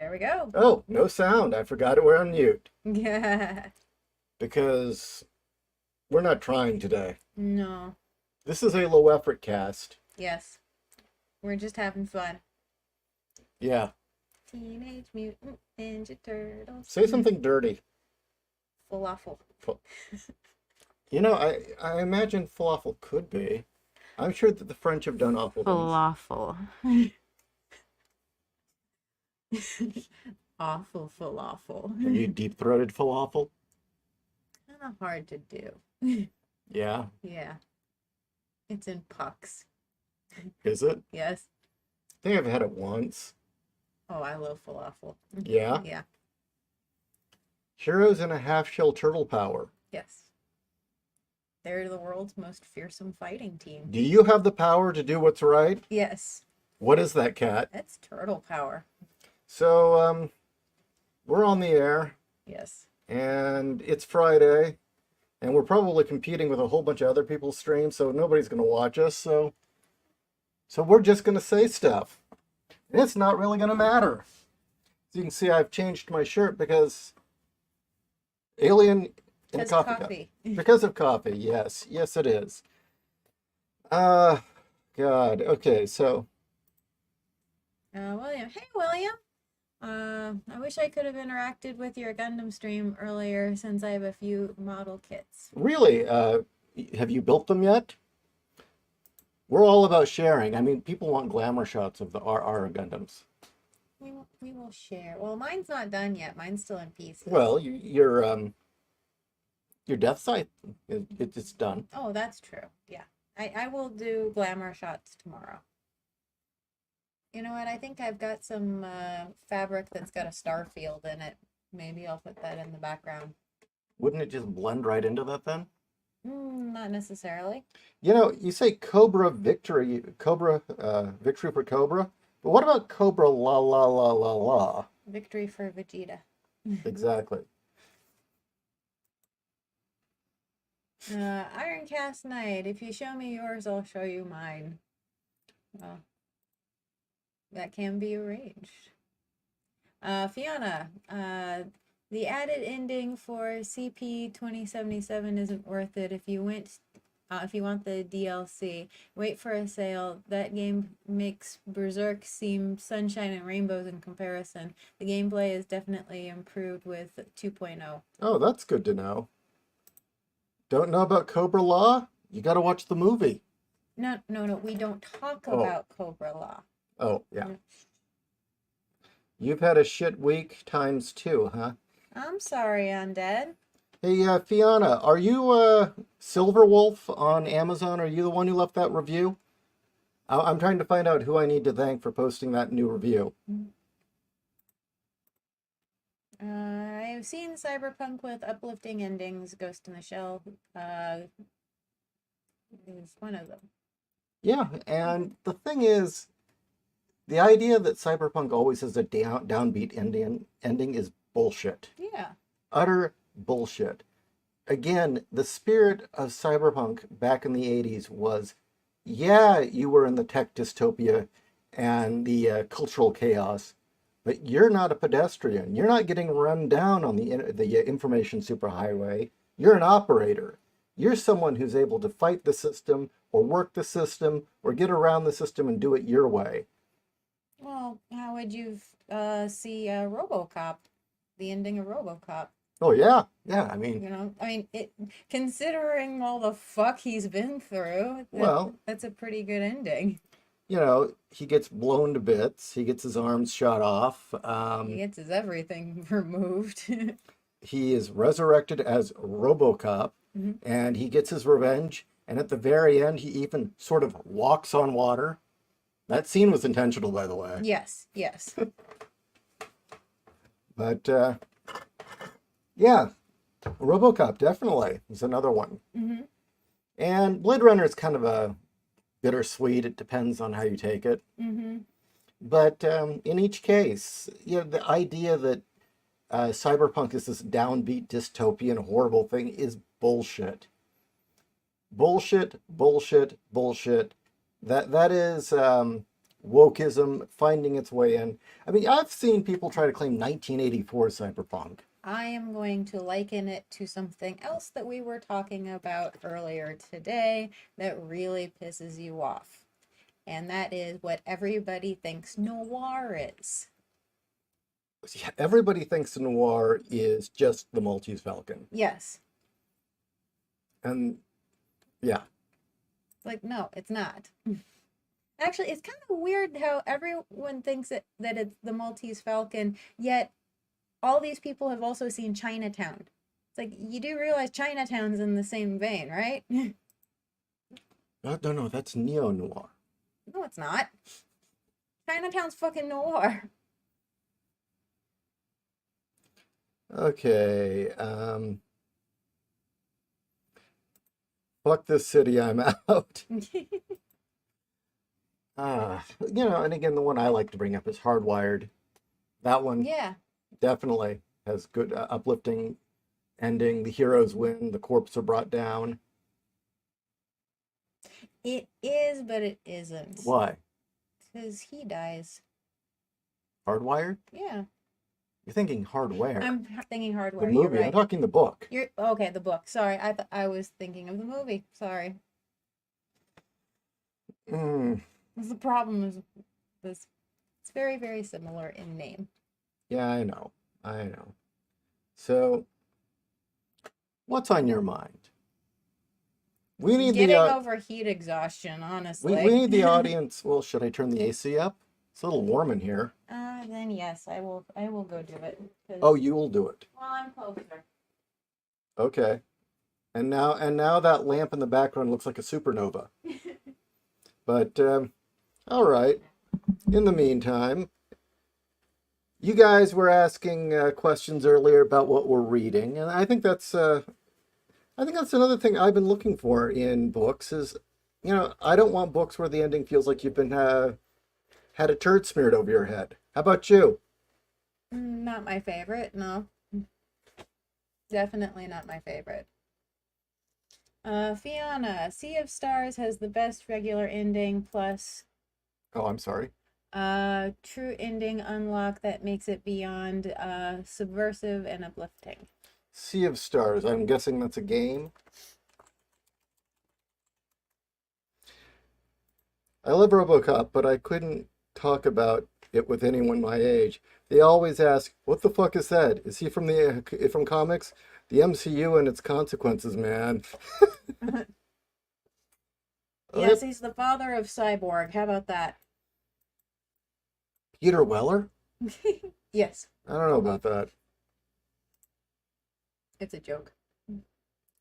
There we go. Oh, no sound. I forgot it. We're on mute Yeah. because we're not trying today. No. This is a low effort cast. Yes. We're just having fun. Yeah. Teenage Mutant Ninja Turtles. Say something dirty. Falafel. You know, I imagine falafel could be. I'm sure that the French have done awful things. Falafel. Awful falafel. Have you deep-throated falafel? Kind of hard to do. Yeah. Yeah. It's in pucks. Is it? Yes. I think I've had it once. Oh, I love falafel. Yeah. Yeah. Heroes in a half-shell turtle power. Yes. They're the world's most fearsome fighting team. Do you have the power to do what's right? Yes. What is that, Cat? That's turtle power. So, we're on the air, Yes. and it's Friday, and we're probably competing with a whole bunch of other people's streams, so nobody's going to watch us, so we're just going to say stuff. And it's not really going to matter. As you can see, I've changed my shirt because Alien in a coffee cup. Because of coffee, yes. Yes, it is. God. Okay, so. William. Hey, William. I wish I could have interacted with your Gundam stream earlier since I have a few model kits. Really? Have you built them yet? We're all about sharing. I mean, people want glamour shots of the RR Gundams. We will share. Well, mine's not done yet. Mine's still in pieces. Well, your death site, it's done. Oh, that's true. Yeah. I will do glamour shots tomorrow. You know what? I think I've got some fabric that's got a star field in it. Maybe I'll put that in the background. Wouldn't it just blend right into that then? Not necessarily. You know, you say Cobra victory for Cobra, but what about Cobra la la la la la? Victory for Vegeta. Exactly. Ironcast Knight. If you show me yours, I'll show you mine. Well, that can be arranged. Fiona, the added ending for CP 2077 isn't worth it. If you want the DLC, wait for a sale. That game makes Berserk seem sunshine and rainbows in comparison. The gameplay is definitely improved with 2.0. Oh, that's good to know. Don't know about Cobra Law? You got to watch the movie. No, we don't talk about Cobra Law. Oh, yeah. No. You've had a shit week times 2, huh? I'm sorry, Undead. Hey, Fiona, are you Silver Wolf on Amazon? Are you the one who left that review? I'm trying to find out who I need to thank for posting that new review. I've seen Cyberpunk with uplifting endings. Ghost in the Shell is one of them. Yeah, and the thing is, the idea that Cyberpunk always has a downbeat ending is bullshit. Yeah. Utter bullshit. Again, the spirit of Cyberpunk back in the 80s was, yeah, you were in the tech dystopia and the cultural chaos, but you're not a pedestrian. You're not getting run down on the information superhighway. You're an operator. You're someone who's able to fight the system or work the system or get around the system and do it your way. Well, how would you see RoboCop, the ending of RoboCop? Oh, yeah. Yeah, I mean... You know, considering all the fuck he's been through, that's a pretty good ending. You know, he gets blown to bits. He gets his arms shot off. He gets his everything removed. He is resurrected as RoboCop, and he gets his revenge. And at the very end, he even sort of walks on water. That scene was intentional, by the way. Yes. But, yeah, RoboCop definitely is another one. And Blade Runner is kind of a bittersweet. It depends on how you take it. But in each case, you know, the idea that Cyberpunk is this downbeat dystopian horrible thing is bullshit. Bullshit. That is wokeism finding its way in. I mean, I've seen people try to claim 1984 cyberpunk. I am going to liken it to something else that we were talking about earlier today that really pisses you off. And that is what everybody thinks noir is. Yeah, everybody thinks noir is just the Maltese Falcon. Yes. And yeah. Like, no, it's not. Actually, it's kind of weird how everyone thinks that it's the Maltese Falcon, yet all these people have also seen Chinatown. It's like, you do realize Chinatown's in the same vein, right? No, that's neo-noir. No, it's not. Chinatown's fucking noir. Okay, fuck this city, I'm out. And again, the one I like to bring up is Hardwired. That one Yeah. definitely has good uplifting ending. The heroes win, the corpses are brought down. It is, but it isn't. Why? Because he dies. Hardwired? Yeah. You're thinking Hardware. I'm thinking Hardware. The movie. You're right. I'm talking the book. You're okay. The book. Sorry, I was thinking of the movie. Sorry. That's the problem is this. It's very, very similar in name. Yeah, I know. So, what's on your mind? We need Getting over heat exhaustion, honestly. we need the audience. Well, should I turn the AC up? It's a little warm in here. Then yes, I will go do it. Oh, you will do it. Well, I'm closer. Okay. And now that lamp in the background looks like a supernova. But all right. In the meantime, you guys were asking questions earlier about what we're reading, and I think that's another thing I've been looking for in books is, I don't want books where the ending feels like you've been had a turd smeared over your head. How about you? Not my favorite, no. Definitely not my favorite. Fiona, Sea of Stars has the best regular ending plus Oh, I'm sorry. true ending unlock that makes it beyond subversive and uplifting. Sea of Stars. I'm guessing that's a game. I love RoboCop, but I couldn't talk about it with anyone my age. They always ask, "What the fuck is that? Is he from comics?" The MCU and its consequences, man. Yes, he's the father of Cyborg. How about that? Peter Weller? Yes, I don't know about that. it's a joke.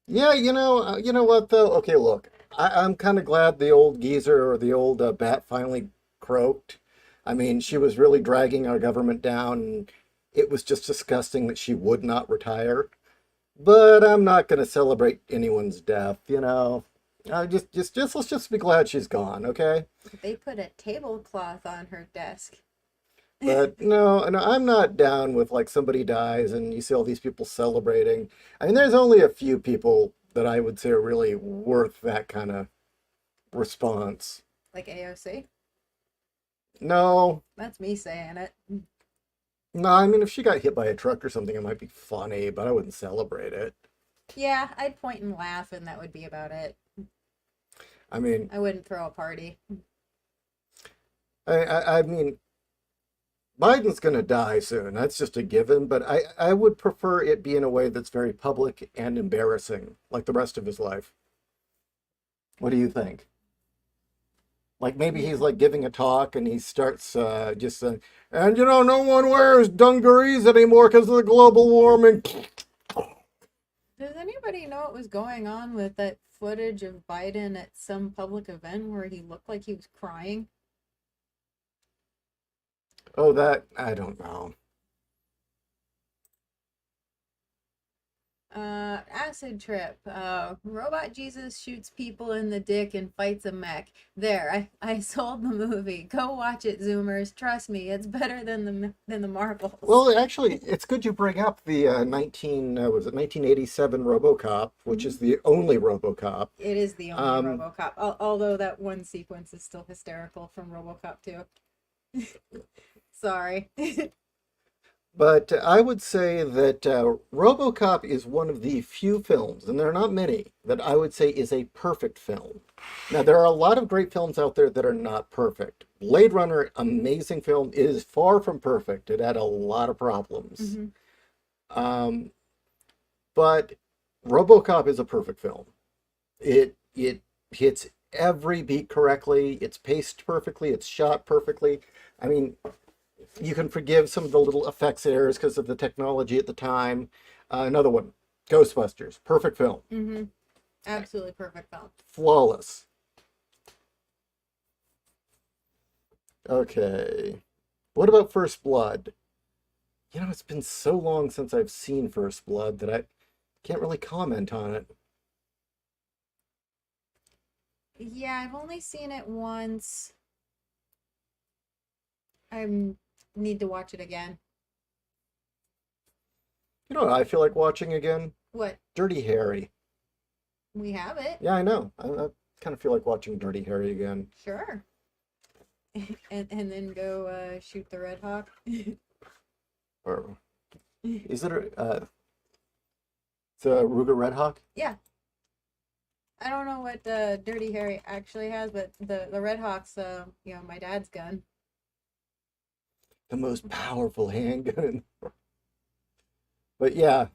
Yeah, you know what though? Okay, look, I'm kind of glad the old geezer or the old bat finally croaked. I mean, she was really dragging our government down, and it was just disgusting that she would not retire. But I'm not going to celebrate anyone's death, let's just be glad she's gone, okay? They put a tablecloth on her desk. But no, I'm not down with like somebody dies and you see all these people celebrating. I mean, there's only a few people that I would say are really worth that kind of response. Like AOC? No, That's me saying it. no, I mean, if she got hit by a truck or something, it might be funny, but I wouldn't celebrate it. Yeah, I'd point and laugh, and that would be about it. I mean, I wouldn't throw a party. I mean, Biden's going to die soon. That's just a given, but I would prefer it be in a way that's very public and embarrassing, like the rest of his life. What do you think? Like maybe he's like giving a talk and he starts just saying, and no one wears dungarees anymore because of the global warming. Does anybody know what was going on with that footage of Biden at some public event where he looked like he was crying? Oh, that, I don't know. Acid Trip. Robot Jesus shoots people in the dick and fights a mech. There, I sold the movie. Go watch it, Zoomers. Trust me, it's better than the Marvels. Well, actually, it's good you bring up the 1987 RoboCop, which is the only RoboCop. It is the only RoboCop. Although that one sequence is still hysterical from RoboCop 2. Sorry. But I would say that RoboCop is one of the few films, and there are not many, that I would say is a perfect film. Now, there are a lot of great films out there that are not perfect. Blade Runner, amazing film, is far from perfect. It had a lot of problems. But RoboCop is a perfect film. It hits every beat correctly. It's paced perfectly. It's shot perfectly. I mean, you can forgive some of the little effects errors because of the technology at the time. Another one, Ghostbusters, perfect film. Absolutely perfect film. Flawless. Okay. What about First Blood? You know, it's been so long since I've seen First Blood that I can't really comment on it. Yeah, I've only seen it once. I need to watch it again. You know what I feel like watching again? What? Dirty Harry. We have it. Yeah, I know. I kind of feel like watching Dirty Harry again. Sure. and then go shoot the Red Hawk. Or is it it's a Ruger Red Hawk? Yeah. I don't know what Dirty Harry actually has, but the Red Hawk's my dad's gun. The most powerful handgun in the world. But yeah,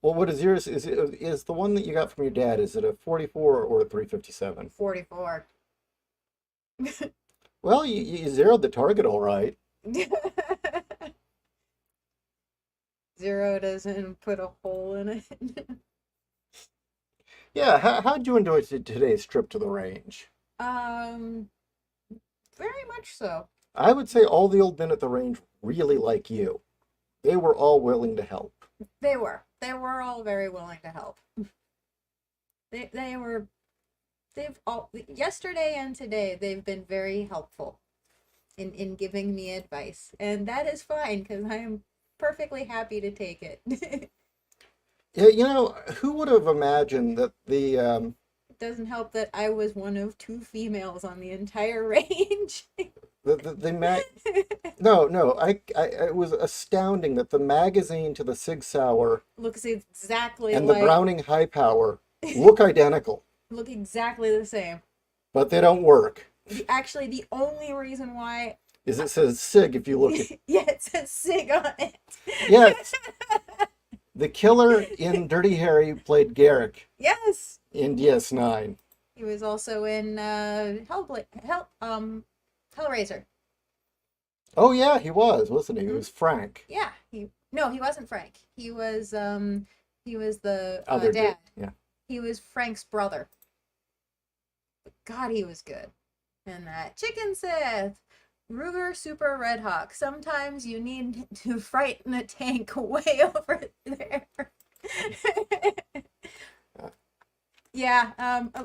well, what is yours? Is the one that you got from your dad? Is it a 44 or a 357? 44. Well, you zeroed the target all right. Zero doesn't put a hole in it. Yeah, how'd you enjoy today's trip to the range? Very much so. I would say all the old men at the range really like you. They were all willing to help. They were all very willing to help. They've all, yesterday and today, they've been very helpful in giving me advice. And that is fine, because I am perfectly happy to take it. Yeah, you know, who would have imagined that the It doesn't help that I was one of 2 females on the entire range. it was astounding that the magazine to the Sig Sauer looks exactly and like the Browning High Power look identical, look exactly the same. but they don't work. Actually, the only reason why Is it says Sig if you look at yeah, it says Sig on it. Yes. The killer in Dirty Harry played Garrick Yes. in DS9. He was also in Hellraiser. Oh yeah, he was, wasn't he? He was Frank. Yeah, he wasn't Frank. He was the Other dad. Yeah. He was Frank's brother. But God, he was good. And that Chicken Sith, Ruger Super Red Hawk. Sometimes you need to frighten a tank way over there. Yeah,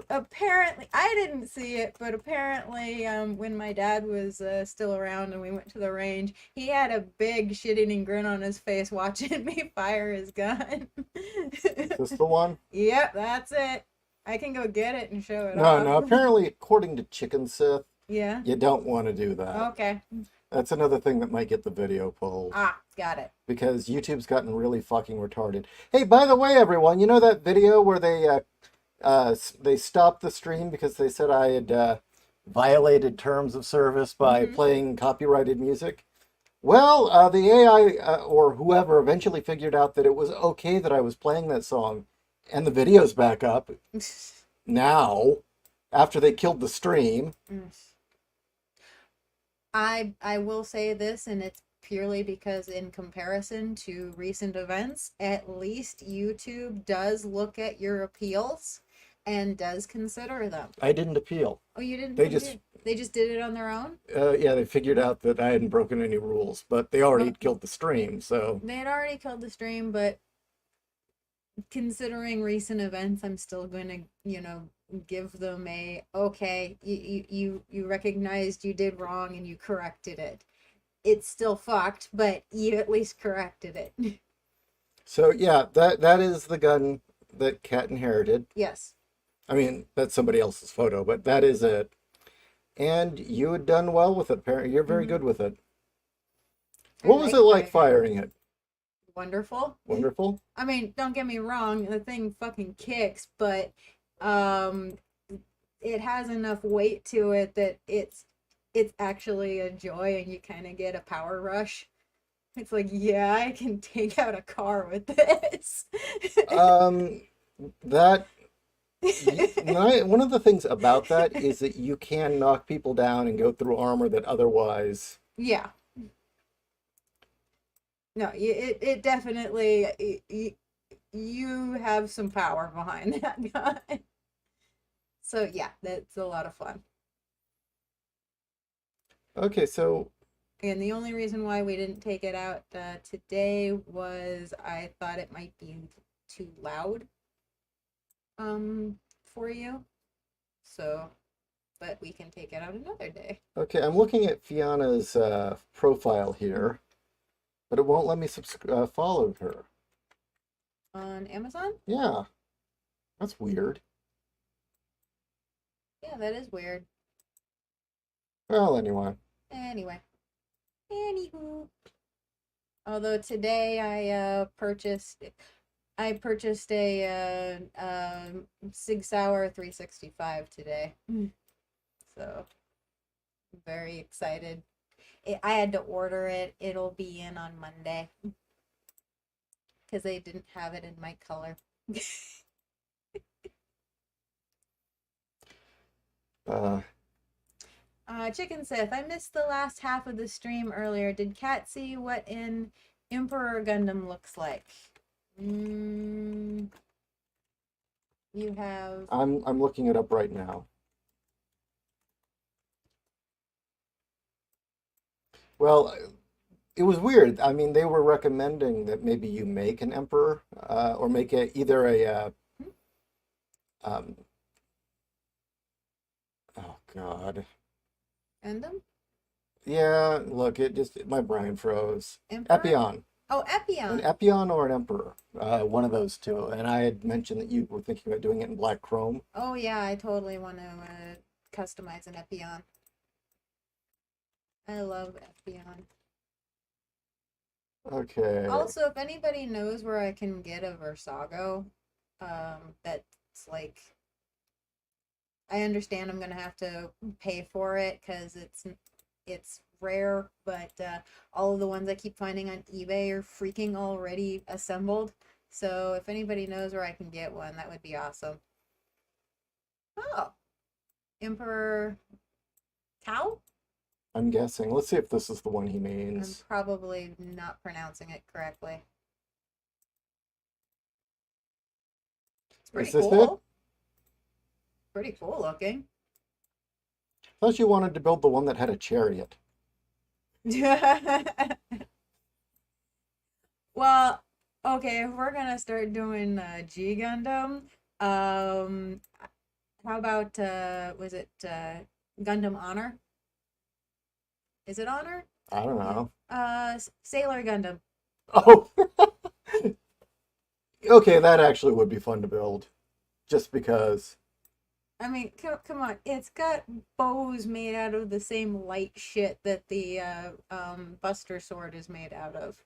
apparently, I didn't see it, but apparently, when my dad was still around and we went to the range, he had a big shit-eating grin on his face watching me fire his gun. Is this the one? Yep, that's it. I can go get it and show it off. No, apparently, according to Chicken Sith, Yeah? you don't want to do that. Okay. That's another thing that might get the video pulled. Ah, got it. Because YouTube's gotten really fucking retarded. Hey, by the way, everyone, you know that video where they stopped the stream because they said I had violated terms of service by playing copyrighted music? Well, the AI or whoever eventually figured out that it was okay that I was playing that song, and the video's back up now after they killed the stream. I will say this, and it's purely because in comparison to recent events, at least YouTube does look at your appeals and does consider them. I didn't appeal. Oh, you didn't? They just did it on their own? Yeah, they figured out that I hadn't broken any rules, but they already killed the stream, so. They had already killed the stream, but considering recent events, I'm still going to, give them a okay, you recognized you did wrong and you corrected it. It's still fucked, but you at least corrected it. So yeah, that is the gun that Kat inherited. Yes. I mean, that's somebody else's photo, but that is it. And you had done well with it. Apparently, you're very Hmm. good with it. I What was it like like fighting. firing it? Wonderful. Wonderful. I mean, don't get me wrong, the thing fucking kicks, but um it has enough weight to it that it's actually a joy and you kind of get a power rush. It's like, yeah, I can take out a car with this. Um, that one of the things about that is that you can knock people down and go through armor that otherwise. Yeah. No, it definitely you have some power behind that gun. So yeah, that's a lot of fun. Okay, so And the only reason why we didn't take it out today was I thought it might be too loud for you. So, but we can take it out another day. okay, I'm looking at Fiona's profile here, but it won't let me follow her. On Amazon? Yeah, that's weird. Yeah, that is weird. Well, anyway. Anyway. Anywho. Although today I purchased a Sig Sauer 365 today. So I'm very excited. I had to order it. It'll be in on Monday because they didn't have it in my color. Uh, Chicken Sith, I missed the last half of the stream earlier. Did Kat see what an Emperor Gundam looks like? You have. I'm looking it up right now. Well, it was weird. I mean, they were recommending that maybe you make an emperor, or make it either um, oh God, Gundam? yeah. Look, my brain froze. Emperor? Epion, Oh, an Epion. Epion or an emperor, one of those two. And I had mentioned that you were thinking about doing it in black chrome. Oh, yeah, I totally want to customize an Epion. I love Epion. Okay. Also, if anybody knows where I can get a Versago, that's like, I understand I'm gonna have to pay for it because it's rare, but all of the ones I keep finding on eBay are freaking already assembled. So if anybody knows where I can get one, that would be awesome. Oh, Emperor Cow? I'm guessing. Let's see if this is the one he I'm means. probably not pronouncing it correctly. It's Is pretty this it? cool. Pretty cool looking. I thought you wanted to build the one that had a chariot. Well, okay, if we're gonna start doing G Gundam, um, how about was it Gundam Honor? Is it Honor? I don't Yeah. know. Sailor Gundam. Oh, okay, that actually would be fun to build, just because. I mean, come on, it's got bows made out of the same light shit that the Buster Sword is made out of,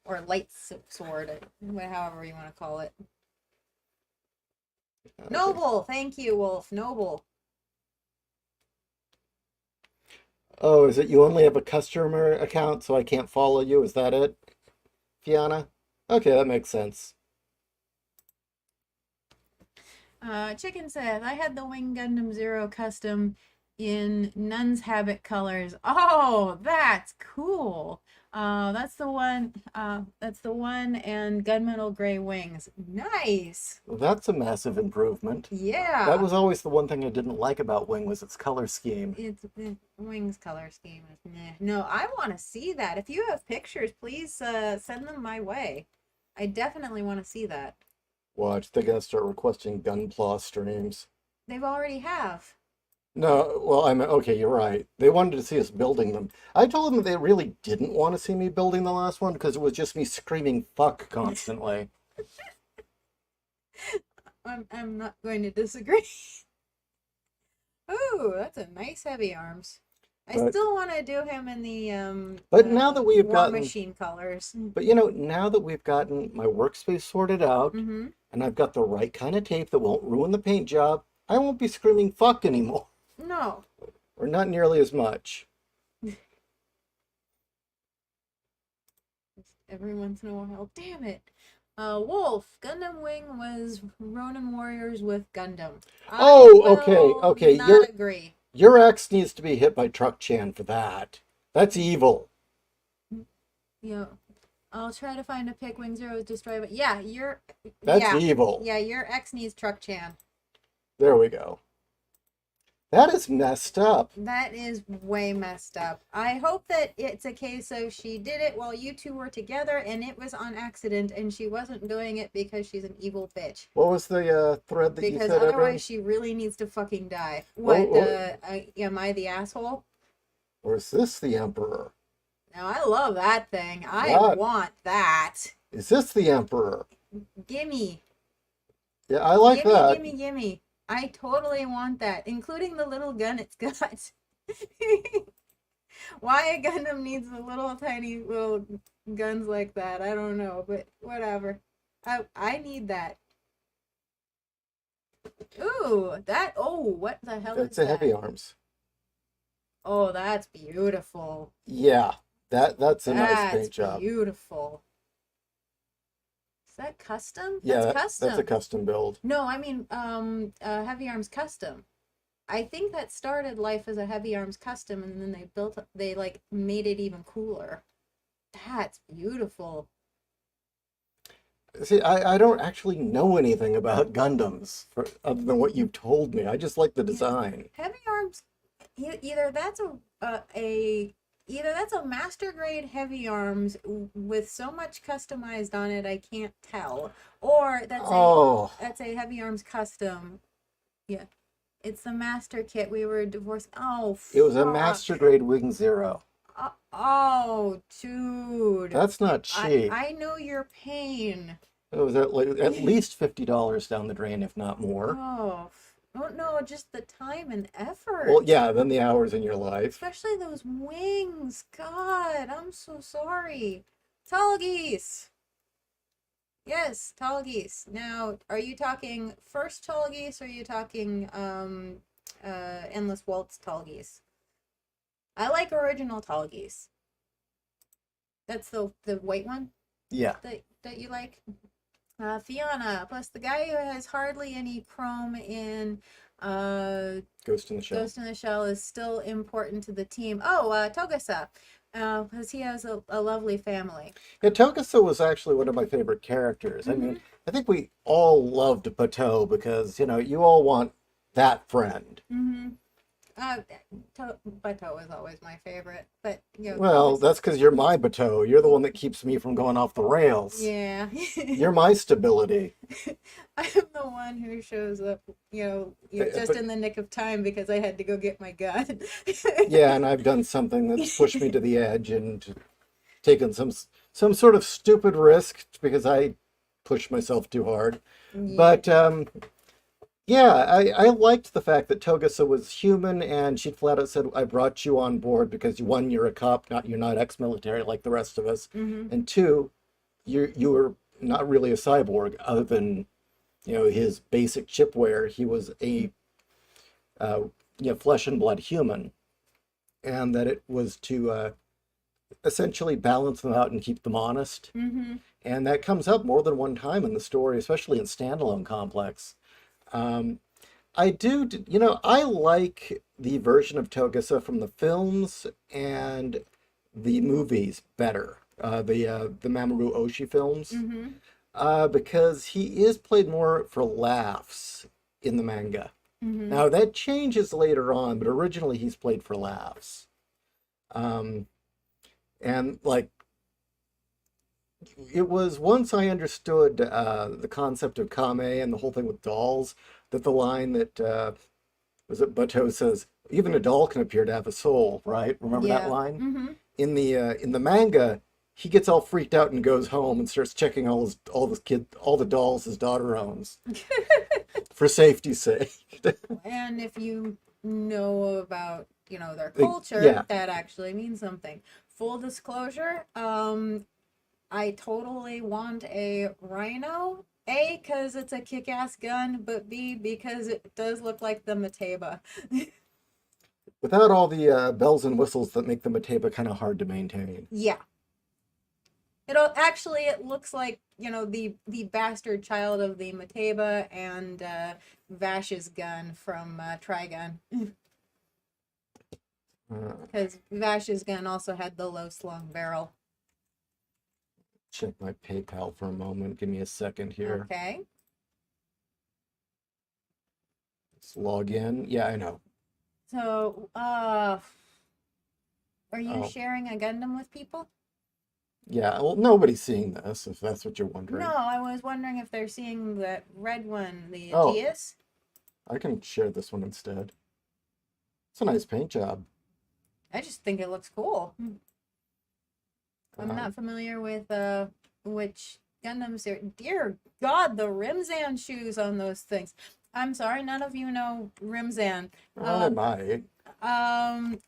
or light sword, however you want to call it. Okay. Noble, thank you, Wolf. Noble. Oh, is it you only have a customer account, so I can't follow you? Is that it, Fiona? Okay, that makes sense. Chicken says, I had the Wing Gundam Zero custom in Nun's Habit colors. Oh, that's cool. That's the one. That's the one, and gunmetal gray wings. Nice. That's a massive improvement. That Yeah. was always the one thing I didn't like about Wing was its color scheme. Wings color scheme is meh. No, I want to see that. If you have pictures, please send them my way. I definitely want to see that. Watch, they're gonna start requesting Gunpla streams. They've already have. No, well, okay, you're right. They wanted to see us building them. I told them they really didn't want to see me building the last one because it was just me screaming fuck constantly. I'm not going to disagree. Ooh, that's a nice heavy arms. I But still want to do him in the now that we've War gotten, Machine colors. but now that we've gotten my workspace sorted out Mm-hmm. and I've got the right kind of tape that won't ruin the paint job, I won't be screaming fuck anymore. No. Or not nearly as much. Every once in a while. Damn it. Wolf. Gundam Wing was Ronin Warriors with Gundam. Oh, I okay, will okay. not agree. Your ex needs to be hit by Truck Chan for that. That's evil. Yeah. I'll try to find a pic. Wing Zero is destroyed. But yeah, That's evil. Yeah, your ex needs Truck Chan. There we go. That is messed up. That is way messed up. I hope that it's a case of she did it while you two were together and it was on accident and she wasn't doing it because she's an evil bitch. What was the thread that you Because said, otherwise Evan? she really needs to fucking die. What, am I the asshole? Or is this the Emperor? Now, I love that thing. I What? want that. Is this the Emperor? Gimme. Yeah, I like that. Gimme. I totally want that, including the little gun it's got. Why a Gundam needs the little tiny little guns like that, I don't know, but whatever. I need that. Ooh, what the hell It's is a that? heavy arms. Oh, that's beautiful. Yeah, that's a nice That's paint job. beautiful. Is that custom? Yeah, That's custom. that's a custom build. No, I mean, Heavy Arms Custom. I think that started life as a Heavy Arms Custom, and then they like made it even cooler. That's beautiful. See, I don't actually know anything about Gundams other than what you've told me. I just like the design. Heavy Arms, either that's either that's a master grade Heavy Arms with so much customized on it I can't tell, or that's a Heavy Arms Custom. Yeah. It's the master kit. We were divorced. Oh, It was a fuck. master grade Wing Zero. Oh, dude. That's not cheap. I know your pain. It was at least $50 down the drain, if not more. Oh, no, just the time and effort. Well, yeah, then the hours in your life. Especially those wings. God, I'm so sorry. Tall geese. Yes, tall geese. Now, are you talking first tall geese or are you talking Endless Waltz tall geese? I like original tall geese. That's the white one? Yeah. That you like? Fiona, plus the guy who has hardly any chrome in Ghost in the Shell. Ghost in the Shell is still important to the team. Oh, Togasa. Because he has a lovely family. Yeah, Tokusa was actually one of my favorite characters. I mean, I think we all loved Bateau because, you all want that friend. Mm-hmm. Bateau is always my favorite, but Well, that's because you're my Bateau. You're the one that keeps me from going off the rails. Yeah. You're my stability. I'm the one who shows up, just in the nick of time because I had to go get my gun. Yeah, and I've done something that's pushed me to the edge and taken some sort of stupid risk because I pushed myself too hard. Yeah. But yeah, I liked the fact that Togasa was human, and she flat out said, "I brought you on board because one, you're a cop, you're not ex-military like the rest of us, and two, you were not really a cyborg other than, his basic chipware. He was a flesh and blood human, and that it was to essentially balance them out and keep them honest, and that comes up more than one time in the story, especially in Standalone Complex." I do, I like the version of Togasa from the films and the movies better, the Mamoru Oshii films, because he is played more for laughs in the manga. Now, that changes later on, but originally he's played for laughs. And, like, it was once I understood the concept of kame and the whole thing with dolls, that the line that was it Bateau says, even a doll can appear to have a soul, right? Remember that Yeah. line? Mm-hmm. In the manga, he gets all freaked out and goes home and starts checking all the dolls his daughter owns for safety's sake. And if you know about, their Like, culture, yeah, that actually means something. Full disclosure, I totally want a rhino. A, because it's a kick-ass gun, but B, because it does look like the Mateba. without all the bells and whistles that make the Mateba kind of hard to maintain. Yeah. It looks like, the bastard child of the Mateba and Vash's gun from Trigun. Uh, Because Vash's gun also had the low slung barrel. check my PayPal for a moment. Give me a second here. Okay. Let's log in. Yeah, I know. So, are you Oh, sharing a Gundam with people? yeah. Well, nobody's seeing this, if that's what you're No, wondering. I was wondering if they're seeing that red one, the Oh, Aegeus. I can share this one instead. It's a nice paint job. I just think it looks cool. I'm Um, not familiar with which Gundams there. Dear God, the Rimzan shoes on those things. I'm sorry, none of you know Rimzan. I might. Um,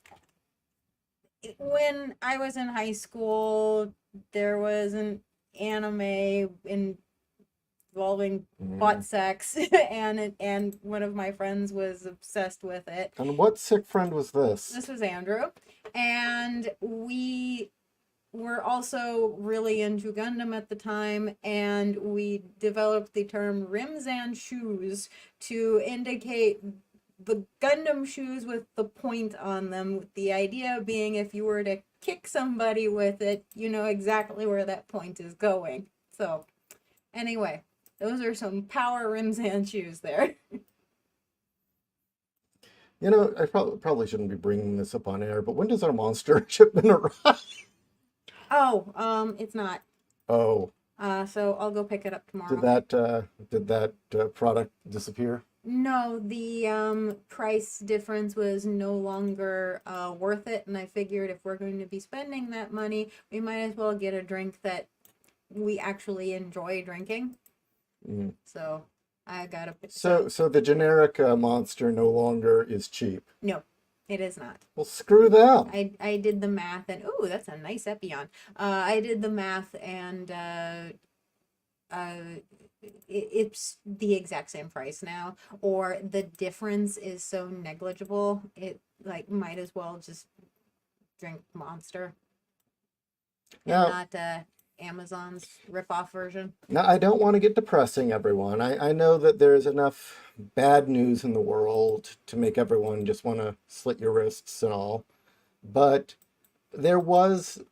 when I was in high school, there was an anime involving butt Mm. sex, and one of my friends was obsessed with it. And what sick friend was this? This was Andrew, and we were also really into Gundam at the time, and we developed the term Rimzan shoes to indicate the Gundam shoes with the point on them, with the idea being if you were to kick somebody with it, you know exactly where that point is going. So, anyway, those are some power Rimzan shoes there. You know, I probably shouldn't be bringing this up on air, but when does our monster shipment arrive? Oh, it's not. Oh, So I'll go pick it up did tomorrow. that product disappear? No, the price difference was no longer worth it, and I figured if we're going to be spending that money, we might as well get a drink that we actually enjoy drinking. Mm. So I got a So the generic monster no longer is cheap. no, it is not. Well, screw them. I did the math, and oh, that's a nice Epion. I did the math, and it's the exact same price now, or the difference is so negligible, it like might as well just drink Monster and Now, not Amazon's ripoff version. now I don't want to get depressing, everyone. I know that there is enough bad news in the world to make everyone just want to slit your wrists and all. But there was,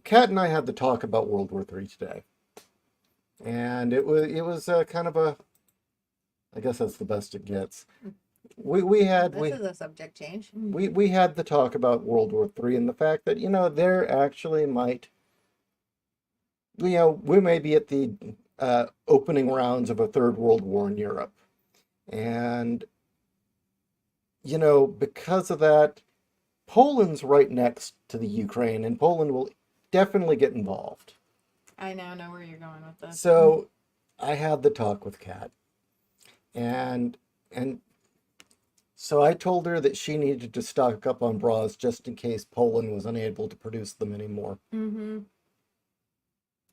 Kat and I had the talk about World War III today. And it was kind of a, I guess that's the best it gets. We had This is a subject change. we had the talk about World War III and the fact that, there actually might, we may be at the opening rounds of a third world war in Europe. And, because of that, Poland's right next to the Ukraine, and Poland will definitely get involved. I now know where you're going with this. So I had the talk with Kat, and so I told her that she needed to stock up on bras just in case Poland was unable to produce them anymore. Mm-hmm.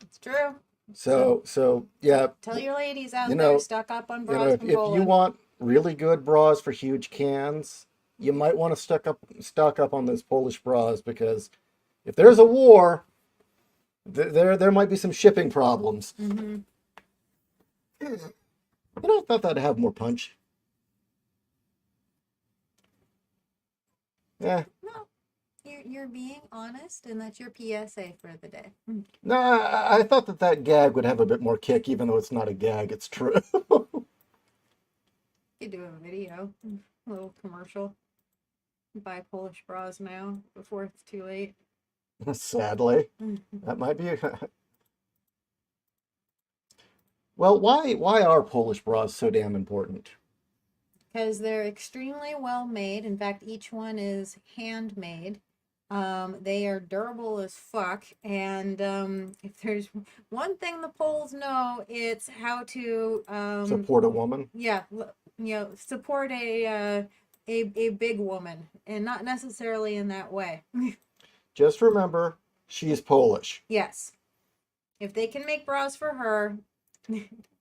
It's true. So yeah, Tell your ladies out you there, know, stock up on bras from if you Poland. want really good bras for huge cans, you might want to stock up on those Polish bras, because if there's a war, there might be some shipping problems. Mm-hmm. I thought that'd have more punch. Yeah. No, you're being honest, and that's your PSA for the day. No, I thought that gag would have a bit more kick, even though it's not a gag, it's true. You could do a video, a little commercial. Buy Polish bras now before it's too late. Sadly, that might be. Well, why are Polish bras so damn important? Because they're extremely well made. In fact, each one is handmade. They are durable as fuck. And if there's one thing the Poles know, it's how to Support a woman? yeah, support a big woman, and not necessarily in that way. Just remember, she's Polish. Yes, if they can make bras for her,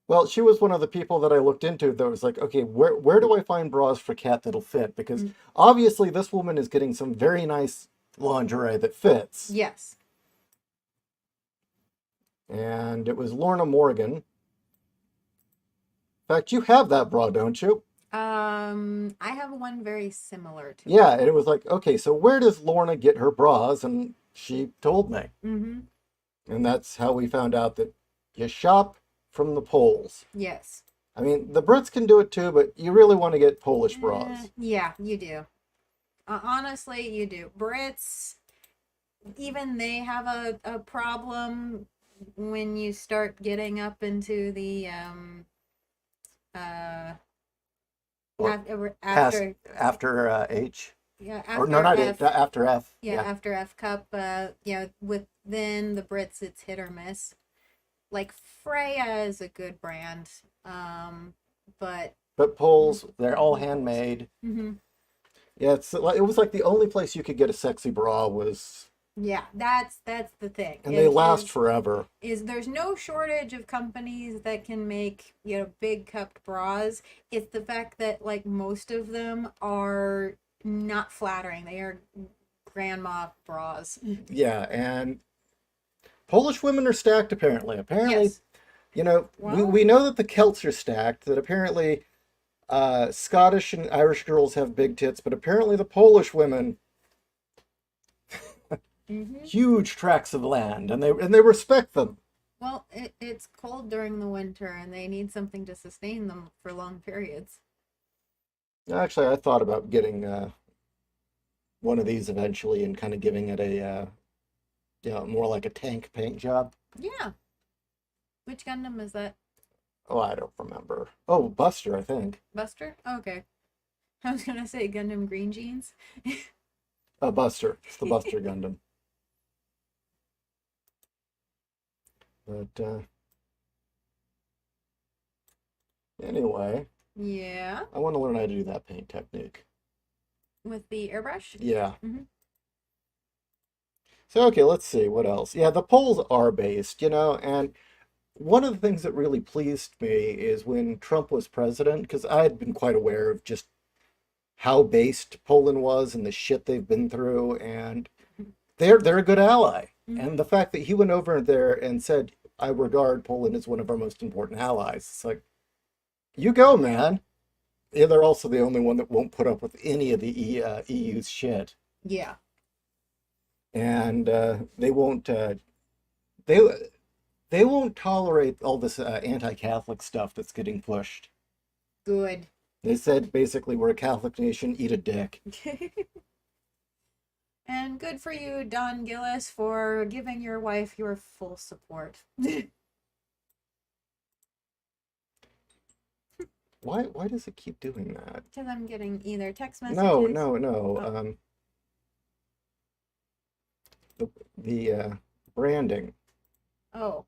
Well, she was one of the people that I looked into that was like, okay, where do I find bras for Cat that'll fit? Because obviously this woman is getting some very nice lingerie that fits. yes. And it was Lorna Morgan. In fact, you have that bra, don't you? I have one very similar to Yeah, and it was like, okay, so where does Lorna get her bras? And she told me. Mm-hmm. And that's how we found out that you shop from the Poles. Yes. I mean, the Brits can do it too, but you really want to get Polish bras. Yeah, you do. Honestly, you do. Brits, even they have a problem when you start getting up into the uh Or after H. yeah, Or no, not F, H, after F. yeah, after F cup, within the Brits it's hit or miss. Like Freya is a good brand. But Poles, they're all handmade. mm-hmm. Yeah, it was like the only place you could get a sexy bra was, Yeah, that's the thing. and they last forever. Is there's no shortage of companies that can make, big cupped bras. It's the fact that like most of them are not flattering. They are grandma bras. Yeah, and Polish women are stacked apparently. Apparently, Yes. we know that the Celts are stacked, that apparently Scottish and Irish girls have big tits, but apparently the Polish women, Mm-hmm. huge tracts of land, and they respect them. Well, it's cold during the winter, and they need something to sustain them for long periods. Actually, I thought about getting one of these eventually and kind of giving it a more like a tank paint job. Yeah. Which Gundam is that? Oh, I don't remember. Oh, Buster, I think. Buster? Okay. I was gonna say Gundam Green Jeans. Buster. It's the Buster Gundam. But anyway, Yeah. I want to learn how to do that paint technique. With the airbrush? Yeah. Mhm. So, okay, let's see what else. Yeah, the polls are based, and one of the things that really pleased me is when Trump was president, because I had been quite aware of just how based Poland was and the shit they've been through, and they're a good ally. Mhm. And the fact that he went over there and said, I regard Poland as one of our most important allies. It's like, you go, man. Yeah, they're also the only one that won't put up with any of the EU's shit. Yeah. And they won't they won't tolerate all this anti-Catholic stuff that's getting pushed. Good. They said basically we're a Catholic nation, eat a dick. And good for you, Don Gillis, for giving your wife your full support. Why does it keep doing that? Because I'm getting either text messages. No. Oh. The branding. Oh.